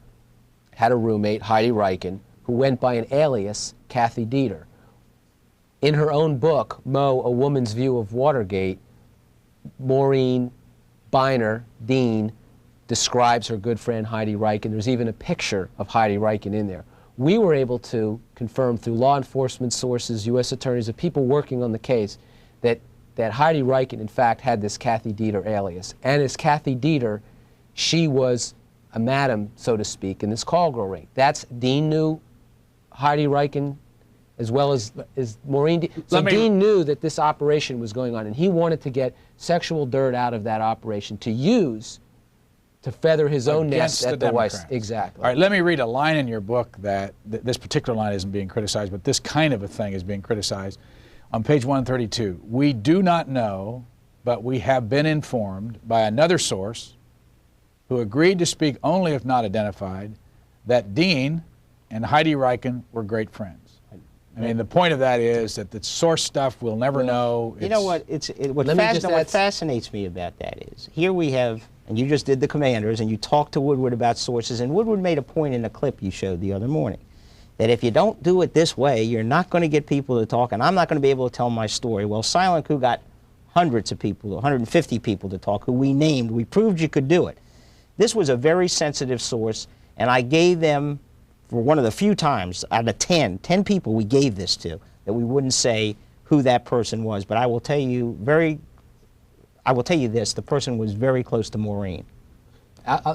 [SPEAKER 4] had a roommate, Heidi Reichen, who went by an alias, Kathy Dieter. In her own book, Mo, A Woman's View of Watergate, Maureen Biner, Dean, describes her good friend Heidi Reichen. There's even a picture of Heidi Reichen in there. We were able to confirm through law enforcement sources, U.S. attorneys, the people working on the case, that Heidi Reichen, in fact, had this Kathy Dieter alias. And as Kathy Dieter, she was a madam, so to speak, in this call girl ring. That's, Dean knew Heidi Reichen as well as Maureen. So Dean knew that this operation was going on, and he wanted to get sexual dirt out of that operation to use to feather his own nest at the White House. Exactly.
[SPEAKER 2] All right, let me read a line in your book that this particular line isn't being criticized, but this kind of a thing is being criticized. On page 132, we do not know, but we have been informed by another source who agreed to speak only if not identified, that Dean and Heidi Reichen were great friends. I mean, the point of that is that the source stuff we'll never know.
[SPEAKER 3] You know what? What fascinates me about that is, here we have, and you just did the commanders, and you talked to Woodward about sources, and Woodward made a point in a clip you showed the other morning, that if you don't do it this way, you're not going to get people to talk, and I'm not going to be able to tell my story. Well, Silent Coup got hundreds of people, 150 people to talk, who we named. We proved you could do it. This was a very sensitive source, and I gave them, for one of the few times out of 10 people we gave this to, that we wouldn't say who that person was. But I will tell you this, the person was very close to Maureen.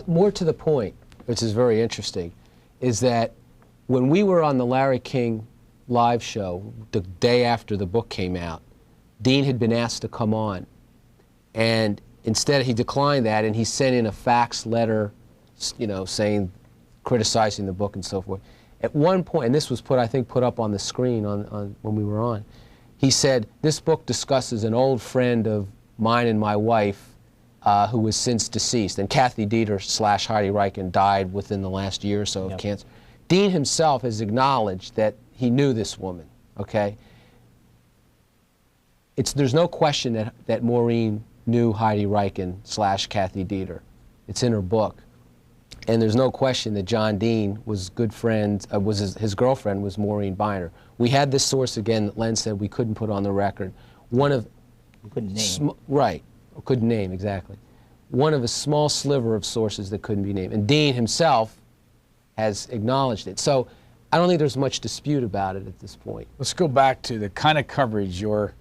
[SPEAKER 4] More to the point, which is very interesting, is that when we were on the Larry King live show the day after the book came out, Dean had been asked to come on, and instead he declined that, and he sent in a fax letter, you know, saying, criticizing the book and so forth. At one point, and this was put up on the screen on when we were on, he said, this book discusses an old friend of mine and my wife who was since deceased, and Kathy Dieter / Heidi Reichen died within the last year or so of cancer. Dean himself has acknowledged that he knew this woman, okay? There's no question that Maureen knew Heidi Reichen / Kathy Dieter. It's in her book. And there's no question that John Dean was good friends, his girlfriend was Maureen Biner. We had this source again that Len said we couldn't put on the record. We
[SPEAKER 3] couldn't name.
[SPEAKER 4] Right, couldn't name, exactly. One of a small sliver of sources that couldn't be named. And Dean himself has acknowledged it. So I don't think there's much dispute about it at this point.
[SPEAKER 2] Let's go back to the kind of coverage your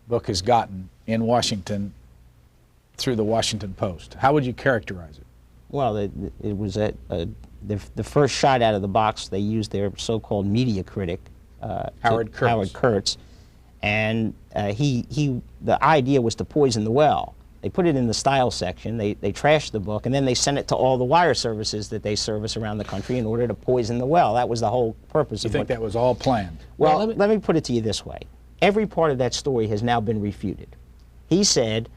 [SPEAKER 2] book has gotten in Washington through the Washington Post. How would you characterize it?
[SPEAKER 3] Well, it was the first shot out of the box. They used their so-called media critic,
[SPEAKER 2] Howard
[SPEAKER 3] Kurtz, and the idea was to poison the well. They put it in the style section. They trashed the book, and then they sent it to all the wire services that they service around the country in order to poison the well. That was the whole purpose of it.
[SPEAKER 2] You think that was all planned?
[SPEAKER 3] Well, let me put it to you this way. Every part of that story has now been refuted. He said,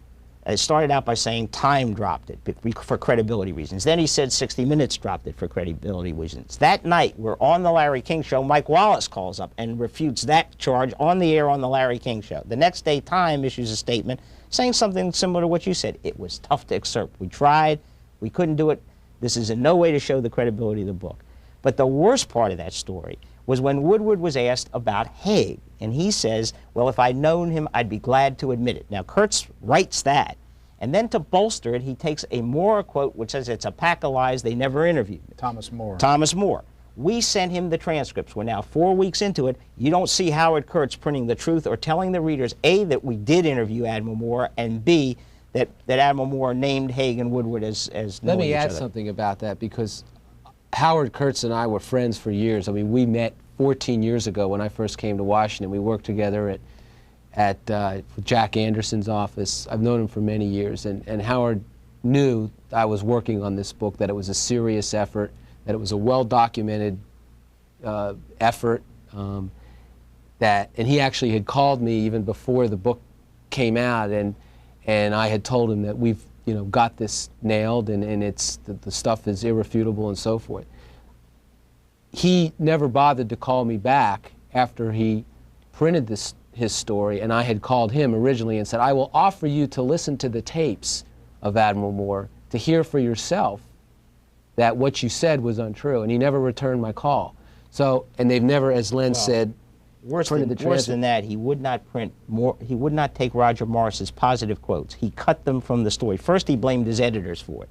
[SPEAKER 3] it started out by saying Time dropped it for credibility reasons. Then he said 60 Minutes dropped it for credibility reasons. That night, we're on the Larry King Show. Mike Wallace calls up and refutes that charge on the air on the Larry King Show. The next day, Time issues a statement saying something similar to what you said. It was tough to excerpt. We tried. We couldn't do it. This is in no way to show the credibility of the book. But the worst part of that story was when Woodward was asked about Haig. And he says, well, if I'd known him, I'd be glad to admit it. Now, Kurtz writes that. And then to bolster it, he takes a Moore quote, which says it's a pack of lies, they never interviewed me.
[SPEAKER 2] Thomas Moore.
[SPEAKER 3] Thomas Moore. We sent him the transcripts. We're now 4 weeks into it. You don't see Howard Kurtz printing the truth or telling the readers, A, that we did interview Admiral Moore, and B, that Admiral Moore named Haig and Woodward as knowing each other.
[SPEAKER 4] Let me add something about that, because Howard Kurtz and I were friends for years. I mean, we met 14 years ago when I first came to Washington. We worked together at Jack Anderson's office. I've known him for many years, and Howard knew I was working on this book, that it was a serious effort, that it was a well-documented effort, and he actually had called me even before the book came out, and I had told him that we've got this nailed, and it's the stuff is irrefutable and so forth. He never bothered to call me back after he printed his story, and I had called him originally and said, I will offer you to listen to the tapes of Admiral Moore to hear for yourself that what you said was untrue, and he never returned my call. So, and they've never, as Len said,
[SPEAKER 3] worse than that, he would not print more. He would not take Roger Morris's positive quotes. He cut them from the story. First, he blamed his editors for it.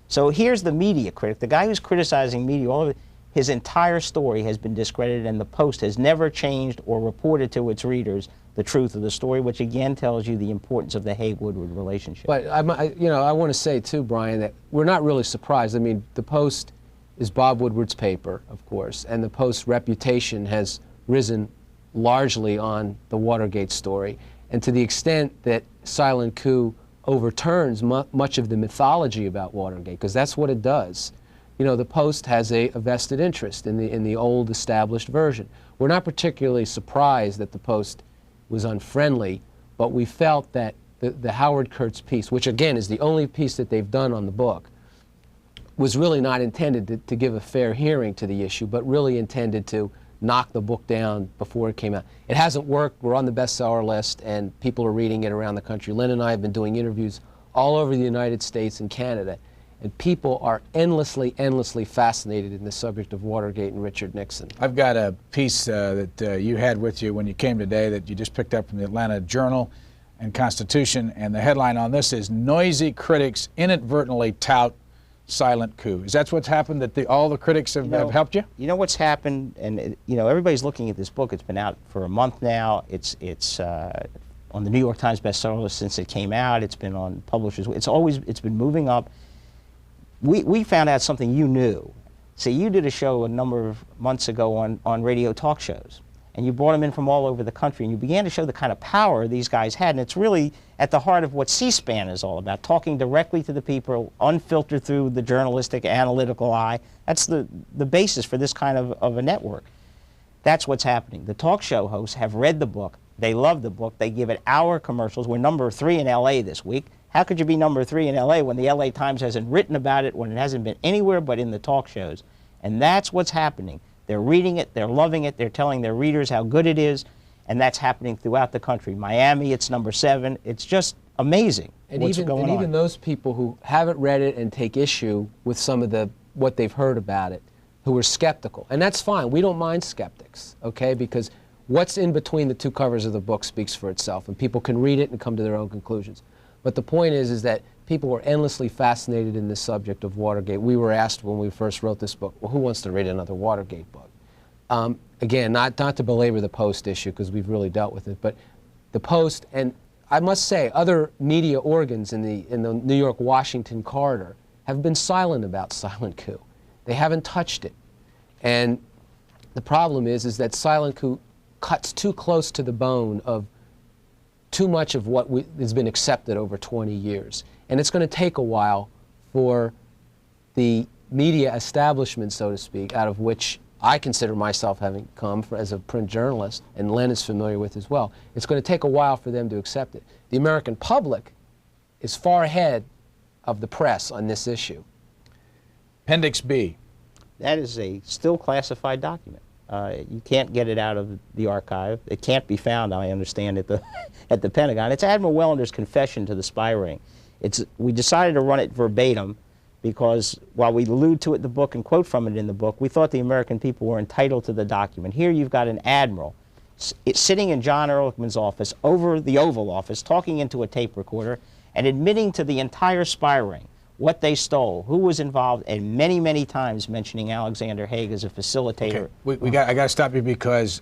[SPEAKER 3] So here's the media critic, the guy who's criticizing media. All of it, his entire story has been discredited, and the Post has never changed or reported to its readers the truth of the story, which again tells you the importance of the Haig-Woodward relationship.
[SPEAKER 4] But I want to say too, Brian, that we're not really surprised. I mean, the Post is Bob Woodward's paper, of course, and the Post's reputation has risen largely on the Watergate story. And to the extent that Silent Coup overturns much of the mythology about Watergate, because that's what it does. The Post has a vested interest in the old established version. We're not particularly surprised that the Post was unfriendly, but we felt that the Howard Kurtz piece, which again is the only piece that they've done on the book, was really not intended to give a fair hearing to the issue, but really intended to knock the book down before it came out. It hasn't worked. We're on the bestseller list, and people are reading it around the country. Len and I have been doing interviews all over the United States and Canada, and people are endlessly, endlessly fascinated in the subject of Watergate and Richard Nixon.
[SPEAKER 2] I've got a piece that you had with you when you came today that you just picked up from the Atlanta Journal and Constitution, and the headline on this is "Noisy Critics Inadvertently Tout Silent Coup." Is that what's happened, that all the critics have helped you?
[SPEAKER 3] You know what's happened, and everybody's looking at this book. It's been out for a month now. It's on the New York Times bestseller list since it came out. It's been on Publishers. It's been moving up. We found out something you knew. See, you did a show a number of months ago on radio talk shows, and you brought them in from all over the country, and you began to show the kind of power these guys had, and it's really at the heart of what C-SPAN is all about, talking directly to the people, unfiltered through the journalistic, analytical eye. That's the basis for this kind of a network. That's what's happening. The talk show hosts have read the book. They love the book. They give it hour commercials. We're number 3 in L.A. this week. How could you be number 3 in L.A. when the L.A. Times hasn't written about it, when it hasn't been anywhere but in the talk shows? And that's what's happening. They're reading it, they're loving it, they're telling their readers how good it is, and that's happening throughout the country. Miami, it's number 7. It's just amazing what's going on.
[SPEAKER 4] And even those people who haven't read it and take issue with some of what they've heard about it, who are skeptical. And that's fine. We don't mind skeptics, okay? Because what's in between the 2 covers of the book speaks for itself, and people can read it and come to their own conclusions. But the point is that people were endlessly fascinated in this subject of Watergate. We were asked when we first wrote this book, well, who wants to read another Watergate book? Again, not to belabor the Post issue, because we've really dealt with it, but the Post, and I must say, other media organs in the New York-Washington corridor have been silent about Silent Coup. They haven't touched it. And the problem is that Silent Coup cuts too close to the bone of too much of what has been accepted over 20 years. And it's going to take a while for the media establishment, so to speak, out of which I consider myself having come as a print journalist, and Len is familiar with as well. It's going to take a while for them to accept it. The American public is far ahead of the press on this issue.
[SPEAKER 2] Appendix B.
[SPEAKER 3] That is a still classified document. You can't get it out of the archive. It can't be found, I understand, at the Pentagon. It's Admiral Wellender's confession to the spy ring. We decided to run it verbatim because while we allude to it in the book and quote from it in the book, we thought the American people were entitled to the document. Here you've got an admiral sitting in John Ehrlichman's office, over the Oval Office, talking into a tape recorder and admitting to the entire spy ring what they stole, who was involved, and many, many times mentioning Alexander Haig as a facilitator.
[SPEAKER 2] Okay. I got to stop you because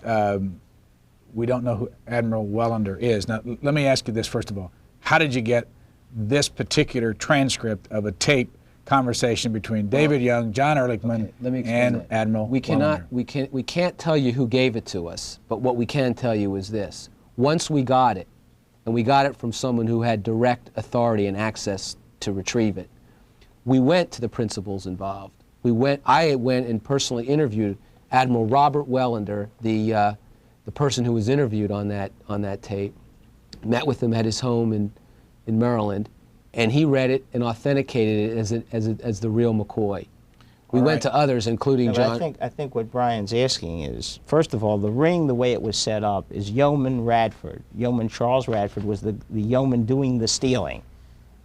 [SPEAKER 2] we don't know who Admiral Wellender is. Now, let me ask you this first of all. How did you get this particular transcript of a tape conversation between David Young, John Ehrlichman, and Admiral Wellender?
[SPEAKER 4] We can't tell you who gave it to us, but what we can tell you is this. Once we got it, and we got it from someone who had direct authority and access to retrieve it, we went to the principals involved, I went and personally interviewed Admiral Robert Welander, the person who was interviewed on that tape, met with him at his home in Maryland, and he read it and authenticated it as the real McCoy. We went to others, including John.
[SPEAKER 3] I think what Brian's asking is, first of all, the ring, the way it was set up, is Yeoman Radford. Yeoman Charles Radford was the yeoman doing the stealing.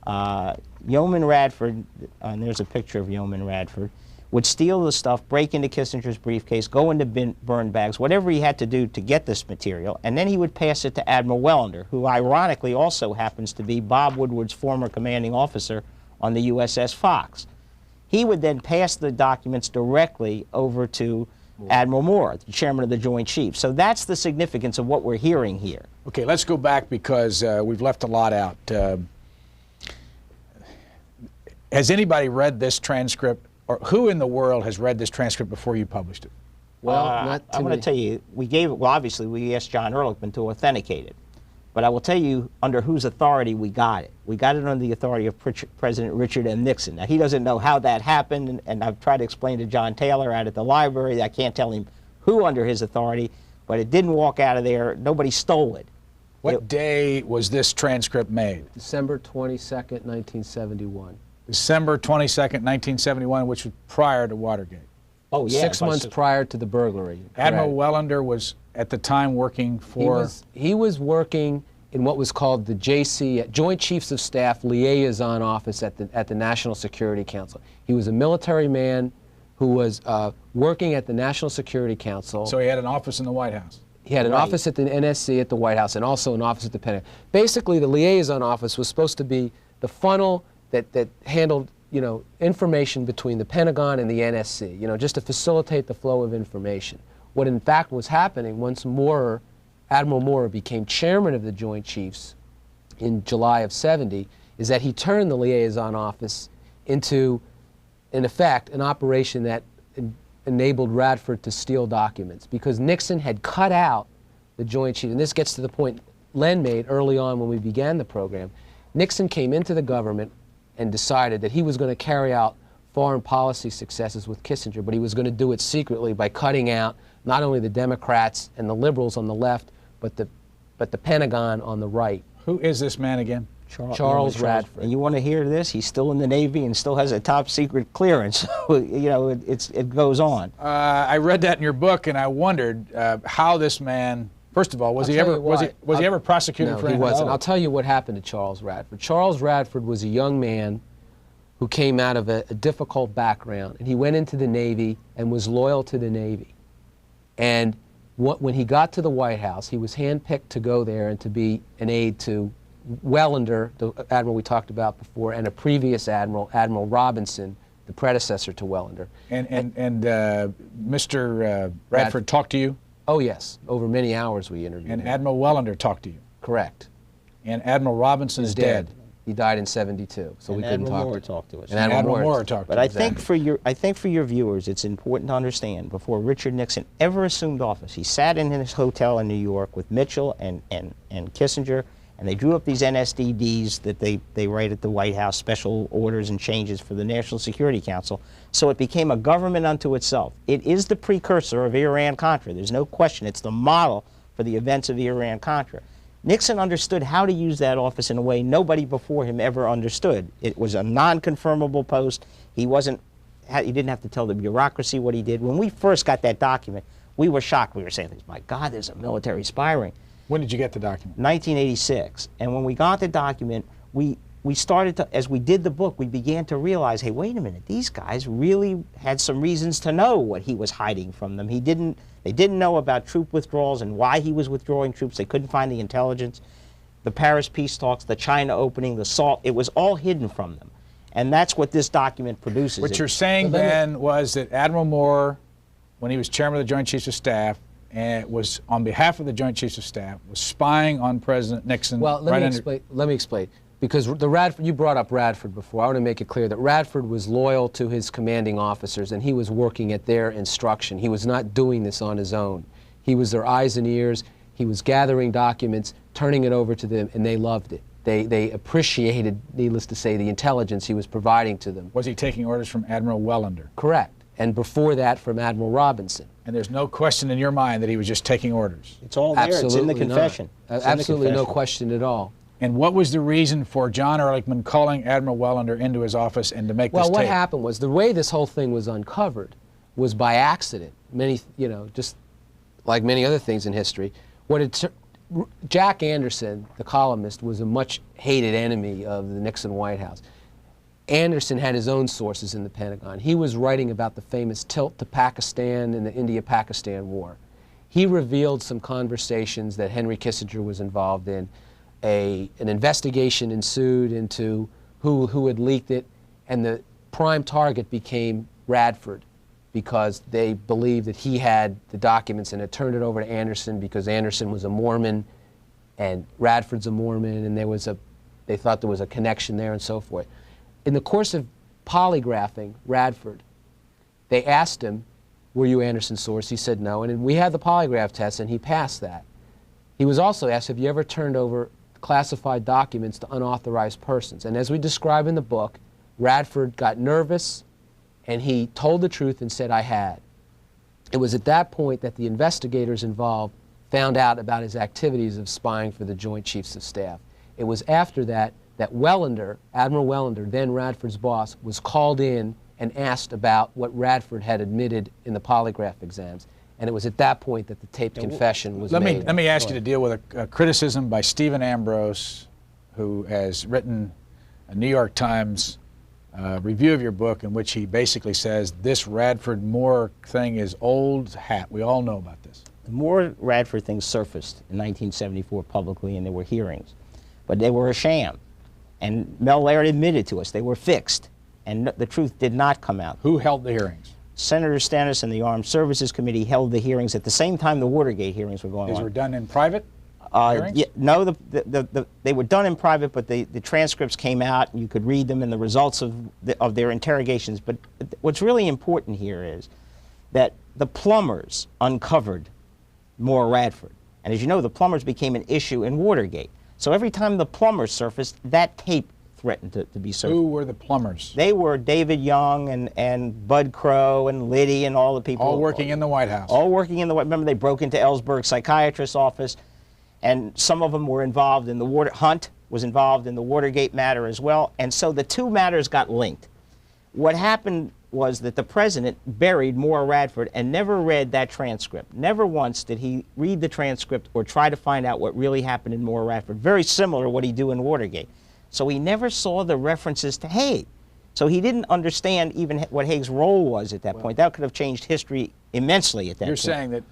[SPEAKER 3] Yeoman Radford, and there's a picture of Yeoman Radford, would steal the stuff, break into Kissinger's briefcase, go into burn bags, whatever he had to do to get this material, and then he would pass it to Admiral Welander, who ironically also happens to be Bob Woodward's former commanding officer on the USS Fox. He would then pass the documents directly over to Admiral Moore, the chairman of the Joint Chiefs. So that's the significance of what we're hearing here.
[SPEAKER 2] Okay, let's go back because we've left a lot out. Has anybody read this transcript, or who in the world has read this transcript before you published it?
[SPEAKER 4] Well,
[SPEAKER 3] I'm going to tell you, obviously we asked John Ehrlichman to authenticate it. But I will tell you under whose authority we got it. We got it under the authority of President Richard M. Nixon. Now, he doesn't know how that happened, and I've tried to explain to John Taylor out at the library. I can't tell him who under his authority, but it didn't walk out of there. Nobody stole it.
[SPEAKER 2] What day was this transcript made?
[SPEAKER 4] December 22nd, 1971.
[SPEAKER 2] December 22nd, 1971, which was prior to Watergate.
[SPEAKER 3] Oh, yeah.
[SPEAKER 4] 6 months prior to the burglary.
[SPEAKER 2] Admiral Welander was at the time working for...
[SPEAKER 4] He was working in what was called the JC, Joint Chiefs of Staff Liaison Office at the National Security Council. He was a military man who was working at the National Security Council.
[SPEAKER 2] So he had an office in the White House.
[SPEAKER 4] He had an office at the NSC at the White House and also an office at the Pentagon. Basically, the liaison office was supposed to be the funnel that handled, information between the Pentagon and the NSC, just to facilitate the flow of information. What in fact was happening once Admiral Moore became chairman of the Joint Chiefs in July of '70 is that he turned the liaison office into, in effect, an operation that enabled Radford to steal documents because Nixon had cut out the Joint Chiefs. And this gets to the point Len made early on when we began the program. Nixon came into the government and decided that he was going to carry out foreign policy successes with Kissinger, but he was going to do it secretly by cutting out not only the Democrats and the liberals on the left, but the Pentagon on the right.
[SPEAKER 2] Who is this man again?
[SPEAKER 4] Charles Radford.
[SPEAKER 3] And you want to hear this? He's still in the Navy and still has a top secret clearance. So, it goes on.
[SPEAKER 2] I read that in your book, and I wondered how this man. First of all, was he ever prosecuted for anything?
[SPEAKER 4] No, he wasn't. I'll tell you what happened to Charles Radford. Charles Radford was a young man who came out of a difficult background, and he went into the Navy and was loyal to the Navy. And when he got to the White House, he was handpicked to go there and to be an aide to Welander, the admiral we talked about before, and a previous admiral, Admiral Robinson, the predecessor to Welander.
[SPEAKER 2] And Mr. Radford talked to you?
[SPEAKER 4] Oh, yes. Over many hours we interviewed him.
[SPEAKER 2] And Admiral Welander talked to you?
[SPEAKER 4] Correct.
[SPEAKER 2] And Admiral Robinson is dead?
[SPEAKER 4] He died in '72, so we couldn't
[SPEAKER 3] talk to us.
[SPEAKER 4] And Admiral Moore
[SPEAKER 2] talked to us.
[SPEAKER 3] But I think for your viewers, it's important to understand, before Richard Nixon ever assumed office, he sat in his hotel in New York with Mitchell and Kissinger, and they drew up these NSDDs that they write at the White House, special orders and changes for the National Security Council. So it became a government unto itself. It is the precursor of Iran-Contra. There's no question. It's the model for the events of Iran-Contra. Nixon understood how to use that office in a way nobody before him ever understood. It was a non-confirmable post. He didn't have to tell the bureaucracy what he did. When we first got that document, we were shocked. We were saying, my God, there's a military spy ring.
[SPEAKER 2] When did you get the document?
[SPEAKER 3] 1986. And when we got the document, we started to, as we did the book, we began to realize, hey, wait a minute, these guys really had some reasons to know what he was hiding from them. They didn't know about troop withdrawals and why he was withdrawing troops. They couldn't find the intelligence. The Paris peace talks, the China opening, the SALT, it was all hidden from them. And that's what this document produces.
[SPEAKER 2] What you're saying then was that Admiral Moore, when he was chairman of the Joint Chiefs of Staff, and was on behalf of the Joint Chiefs of Staff, was spying on President Nixon.
[SPEAKER 4] Well, let me explain. Because you brought up Radford before. I want to make it clear that Radford was loyal to his commanding officers, and he was working at their instruction. He was not doing this on his own. He was their eyes and ears. He was gathering documents, turning it over to them, and they loved it. They appreciated, needless to say, the intelligence he was providing to them.
[SPEAKER 2] Was he taking orders from Admiral Wellender?
[SPEAKER 4] Correct. And before that, from Admiral Robinson.
[SPEAKER 2] And there's no question in your mind that he was just taking orders?
[SPEAKER 3] It's all there.
[SPEAKER 4] Absolutely
[SPEAKER 3] it's in the confession.
[SPEAKER 4] Absolutely no question at all.
[SPEAKER 2] And what was the reason for John Ehrlichman calling Admiral Wellender into his office and to make this tape?
[SPEAKER 4] Well, what happened was the way this whole thing was uncovered was by accident. Many, you know, just like many other things in history. Jack Anderson, the columnist, was a much hated enemy of the Nixon White House. Anderson had his own sources in the Pentagon. He was writing about the famous tilt to Pakistan and the India-Pakistan War. He revealed some conversations that Henry Kissinger was involved in. An investigation ensued into who had leaked it, and the prime target became Radford, because they believed that he had the documents and had turned it over to Anderson because Anderson was a Mormon and Radford's a Mormon, and they thought there was a connection there and so forth. In the course of polygraphing Radford, they asked him, were you Anderson's source? He said no, and we had the polygraph test and he passed that. He was also asked, have you ever turned over classified documents to unauthorized persons? And as we describe in the book, Radford got nervous and he told the truth and said, I had. It was at that point that the investigators involved found out about his activities of spying for the Joint Chiefs of Staff. It was after that that Wellender, Admiral Wellender, then Radford's boss, was called in and asked about what Radford had admitted in the polygraph exams. And it was at that point that the taped confession was made.
[SPEAKER 2] Let me ask you to deal with a criticism by Stephen Ambrose, who has written a New York Times review of your book in which he basically says this Radford Moore thing is old hat. We all know about this.
[SPEAKER 3] The Moore Radford thing surfaced in 1974 publicly, and there were hearings. But they were a sham. And Mel Laird admitted to us they were fixed, and the truth did not come out.
[SPEAKER 2] Who held the hearings?
[SPEAKER 3] Senator Stennis and the Armed Services Committee held the hearings at the same time the Watergate hearings were going on.
[SPEAKER 2] These were done in private?
[SPEAKER 3] Yeah, no, they were done in private, but the transcripts came out, and you could read them and the results of their interrogations. But what's really important here is that the plumbers uncovered Moore Radford. And as you know, the plumbers became an issue in Watergate. So every time the plumbers surfaced, that tape threatened to be surfaced.
[SPEAKER 2] Who were the plumbers?
[SPEAKER 3] They were David Young and Bud Crow and Liddy and all the people.
[SPEAKER 2] All working in the White House.
[SPEAKER 3] All working in the White House. Remember, they broke into Ellsberg's psychiatrist's office, and some of them were involved in the Hunt was involved in the Watergate matter as well, and so the two matters got linked. What happened was that the president buried Moore Radford and never read that transcript. Never once did he read the transcript or try to find out what really happened in Moore Radford. Very similar to what he did in Watergate. So he never saw the references to Haig. So he didn't understand even what Haig's role was at that point. That could have changed history immensely at that point.
[SPEAKER 2] You're saying that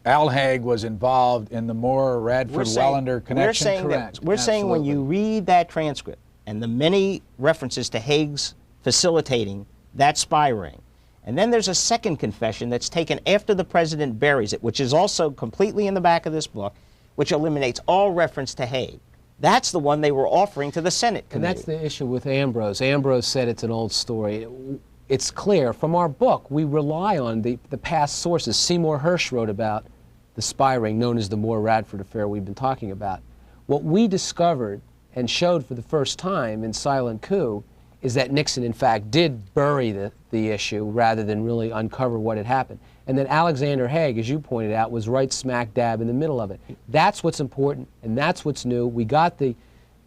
[SPEAKER 2] Al Haig was involved in the Moore Radford Wellender connection?
[SPEAKER 3] We're saying when you read that transcript and the many references to Haig's facilitating that spy ring, and then there's a second confession that's taken after the president buries it, which is also completely in the back of this book, which eliminates all reference to Haig. That's the one they were offering to the Senate committee.
[SPEAKER 4] And that's the issue with Ambrose. Ambrose said it's an old story. It's clear from our book, we rely on the past sources. Seymour Hersh wrote about the spy ring known as the Moore Radford affair we've been talking about. What we discovered and showed for the first time in Silent Coup is that Nixon, in fact, did bury the issue rather than really uncover what had happened. And that Alexander Haig, as you pointed out, was right smack dab in the middle of it. That's what's important, and that's what's new. We got the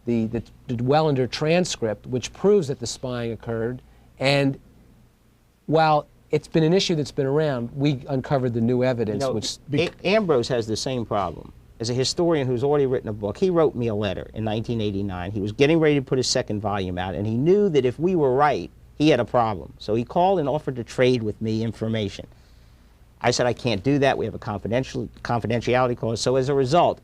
[SPEAKER 4] Wellender transcript, which proves that the spying occurred, and while it's been an issue that's been around, we uncovered the new evidence.
[SPEAKER 3] Ambrose has the same problem. As a historian who's already written a book, he wrote me a letter in 1989. He was getting ready to put his second volume out, and he knew that if we were right, he had a problem. So he called and offered to trade with me information. I said, I can't do that. We have a confidentiality clause. So as a result,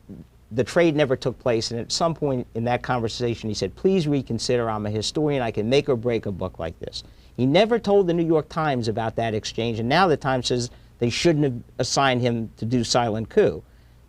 [SPEAKER 3] the trade never took place, and at some point in that conversation, he said, please reconsider. I'm a historian. I can make or break a book like this. He never told the New York Times about that exchange, and now the Times says they shouldn't have assigned him to do Silent Coup.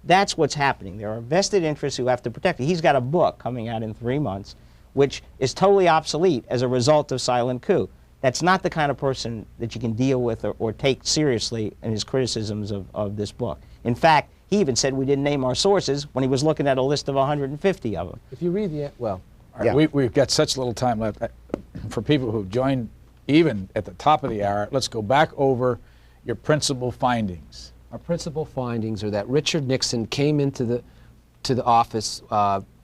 [SPEAKER 3] That's what's happening. There are vested interests who have to protect it. He's got a book coming out in 3 months, which is totally obsolete as a result of Silent Coup. That's not the kind of person that you can deal with or take seriously in his criticisms of this book. In fact, He even said we didn't name our sources when he was looking at a list of 150 of them.
[SPEAKER 4] If you read the, well,
[SPEAKER 2] All right, we've got such little time left. For people who've joined even at the top of the hour, let's go back over your principal findings.
[SPEAKER 4] our principal findings are that Richard Nixon came into the office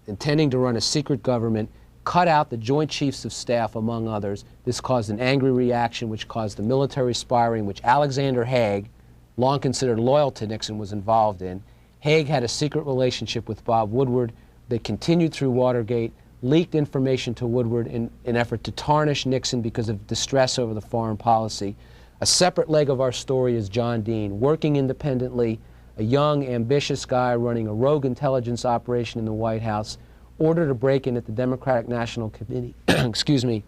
[SPEAKER 4] intending to run a secret government, cut out the Joint Chiefs of Staff, among others. This caused an angry reaction, which caused the military spying, which Alexander Haig, long considered loyal to Nixon, was involved in. Haig had a secret relationship with Bob Woodward that continued through Watergate, leaked information to Woodward in an effort to tarnish Nixon because of distress over the foreign policy. A separate leg of our story is John Dean, working independently, a young, ambitious guy running a rogue intelligence operation in the White House, ordered a break-in at the Democratic National Committee, excuse me,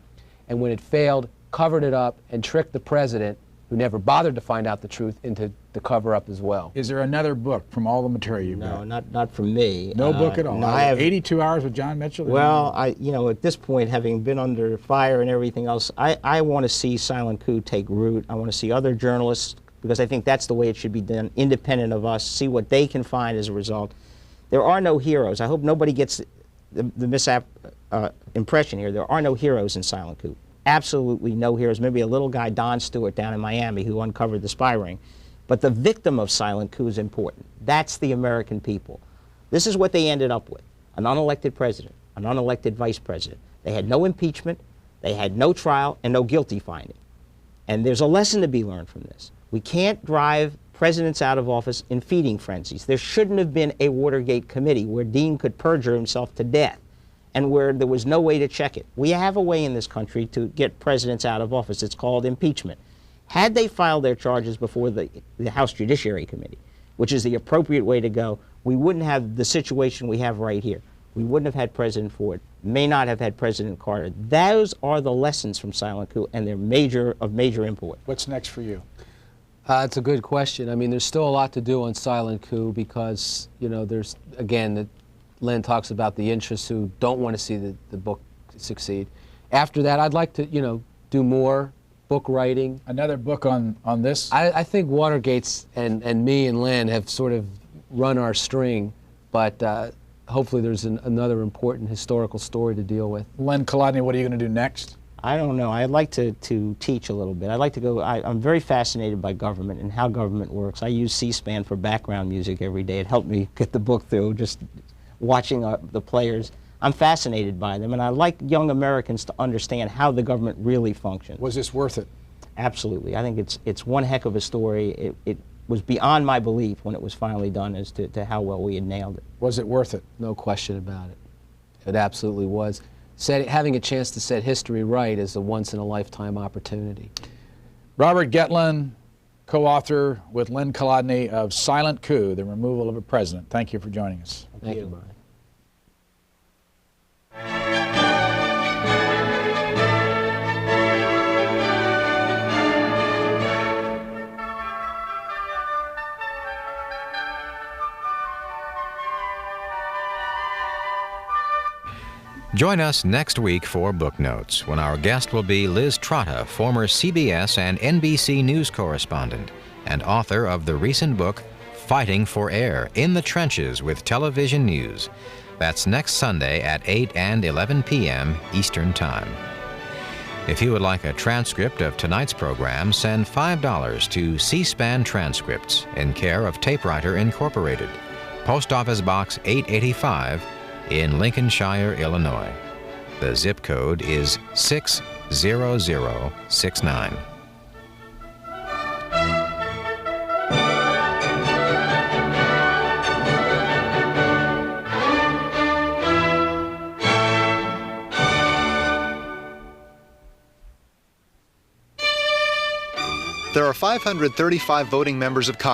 [SPEAKER 4] and when it failed, covered it up and tricked the president, who never bothered to find out the truth, into the cover-up as well.
[SPEAKER 2] Is there another book from all the material you've got?
[SPEAKER 3] No, not from me.
[SPEAKER 2] No book at all?
[SPEAKER 3] No, I have
[SPEAKER 2] 82 hours with John Mitchell?
[SPEAKER 3] Well, at this point, having been under fire and everything else, I want to see Silent Coup take root. I want to see other journalists, because I think that's the way it should be done, independent of us, see what they can find as a result. There are no heroes. I hope nobody gets the impression here. There are no heroes in Silent Coup. Absolutely no heroes. Maybe a little guy, Don Stewart, down in Miami, who uncovered the spy ring. But the victim of Silent Coup is important. That's the American people. This is what they ended up with: an unelected president, an unelected vice president. They had no impeachment, they had no trial, and no guilty finding. And there's a lesson to be learned from this. We can't drive presidents out of office in feeding frenzies. There shouldn't have been a Watergate committee where Dean could perjure himself to death and where there was no way to check it. We have a way in this country to get presidents out of office. It's called impeachment. Had they filed their charges before the House Judiciary Committee, which is the appropriate way to go, we wouldn't have the situation we have right here. We wouldn't have had President Ford, may not have had President Carter. Those are the lessons from Silent Coup, and they're of major import.
[SPEAKER 2] What's next for you?
[SPEAKER 4] It's a good question. I mean, there's still a lot to do on Silent Coup because, there's, again, Len talks about the interests who don't want to see the book succeed. After that, I'd like to, do more book writing.
[SPEAKER 2] Another book on this?
[SPEAKER 4] I think Watergate's and me and Len have sort of run our string, but hopefully there's another important historical story to deal with.
[SPEAKER 2] Len Colodny, what are you going to do next?
[SPEAKER 3] I don't know. I'd like to teach a little bit. I'd like to go. I'm very fascinated by government and how government works. I use C-SPAN for background music every day. It helped me get the book through, just watching the players. I'm fascinated by them, and I like young Americans to understand how the government really functions.
[SPEAKER 2] Was this worth it?
[SPEAKER 3] Absolutely. I think it's one heck of a story. It was beyond my belief when it was finally done as to how well we had nailed it.
[SPEAKER 2] Was it worth it?
[SPEAKER 4] No question about it. It absolutely was. Having a chance to set history right is a once-in-a-lifetime opportunity.
[SPEAKER 2] Robert Gettlin, co-author with Len Colodny of Silent Coup, The Removal of a President. Thank you for joining us.
[SPEAKER 3] Thank you, Brian.
[SPEAKER 1] Join us next week for Booknotes, when our guest will be Liz Trotta, former CBS and NBC News correspondent and author of the recent book, Fighting for Air, In the Trenches with Television News. That's next Sunday at 8 and 11 p.m. Eastern Time. If you would like a transcript of tonight's program, send $5 to C-SPAN Transcripts in care of Tapewriter Incorporated, Post Office Box 885, in Lincolnshire, Illinois. The zip code is 60069.
[SPEAKER 5] There are 535 voting members of Congress.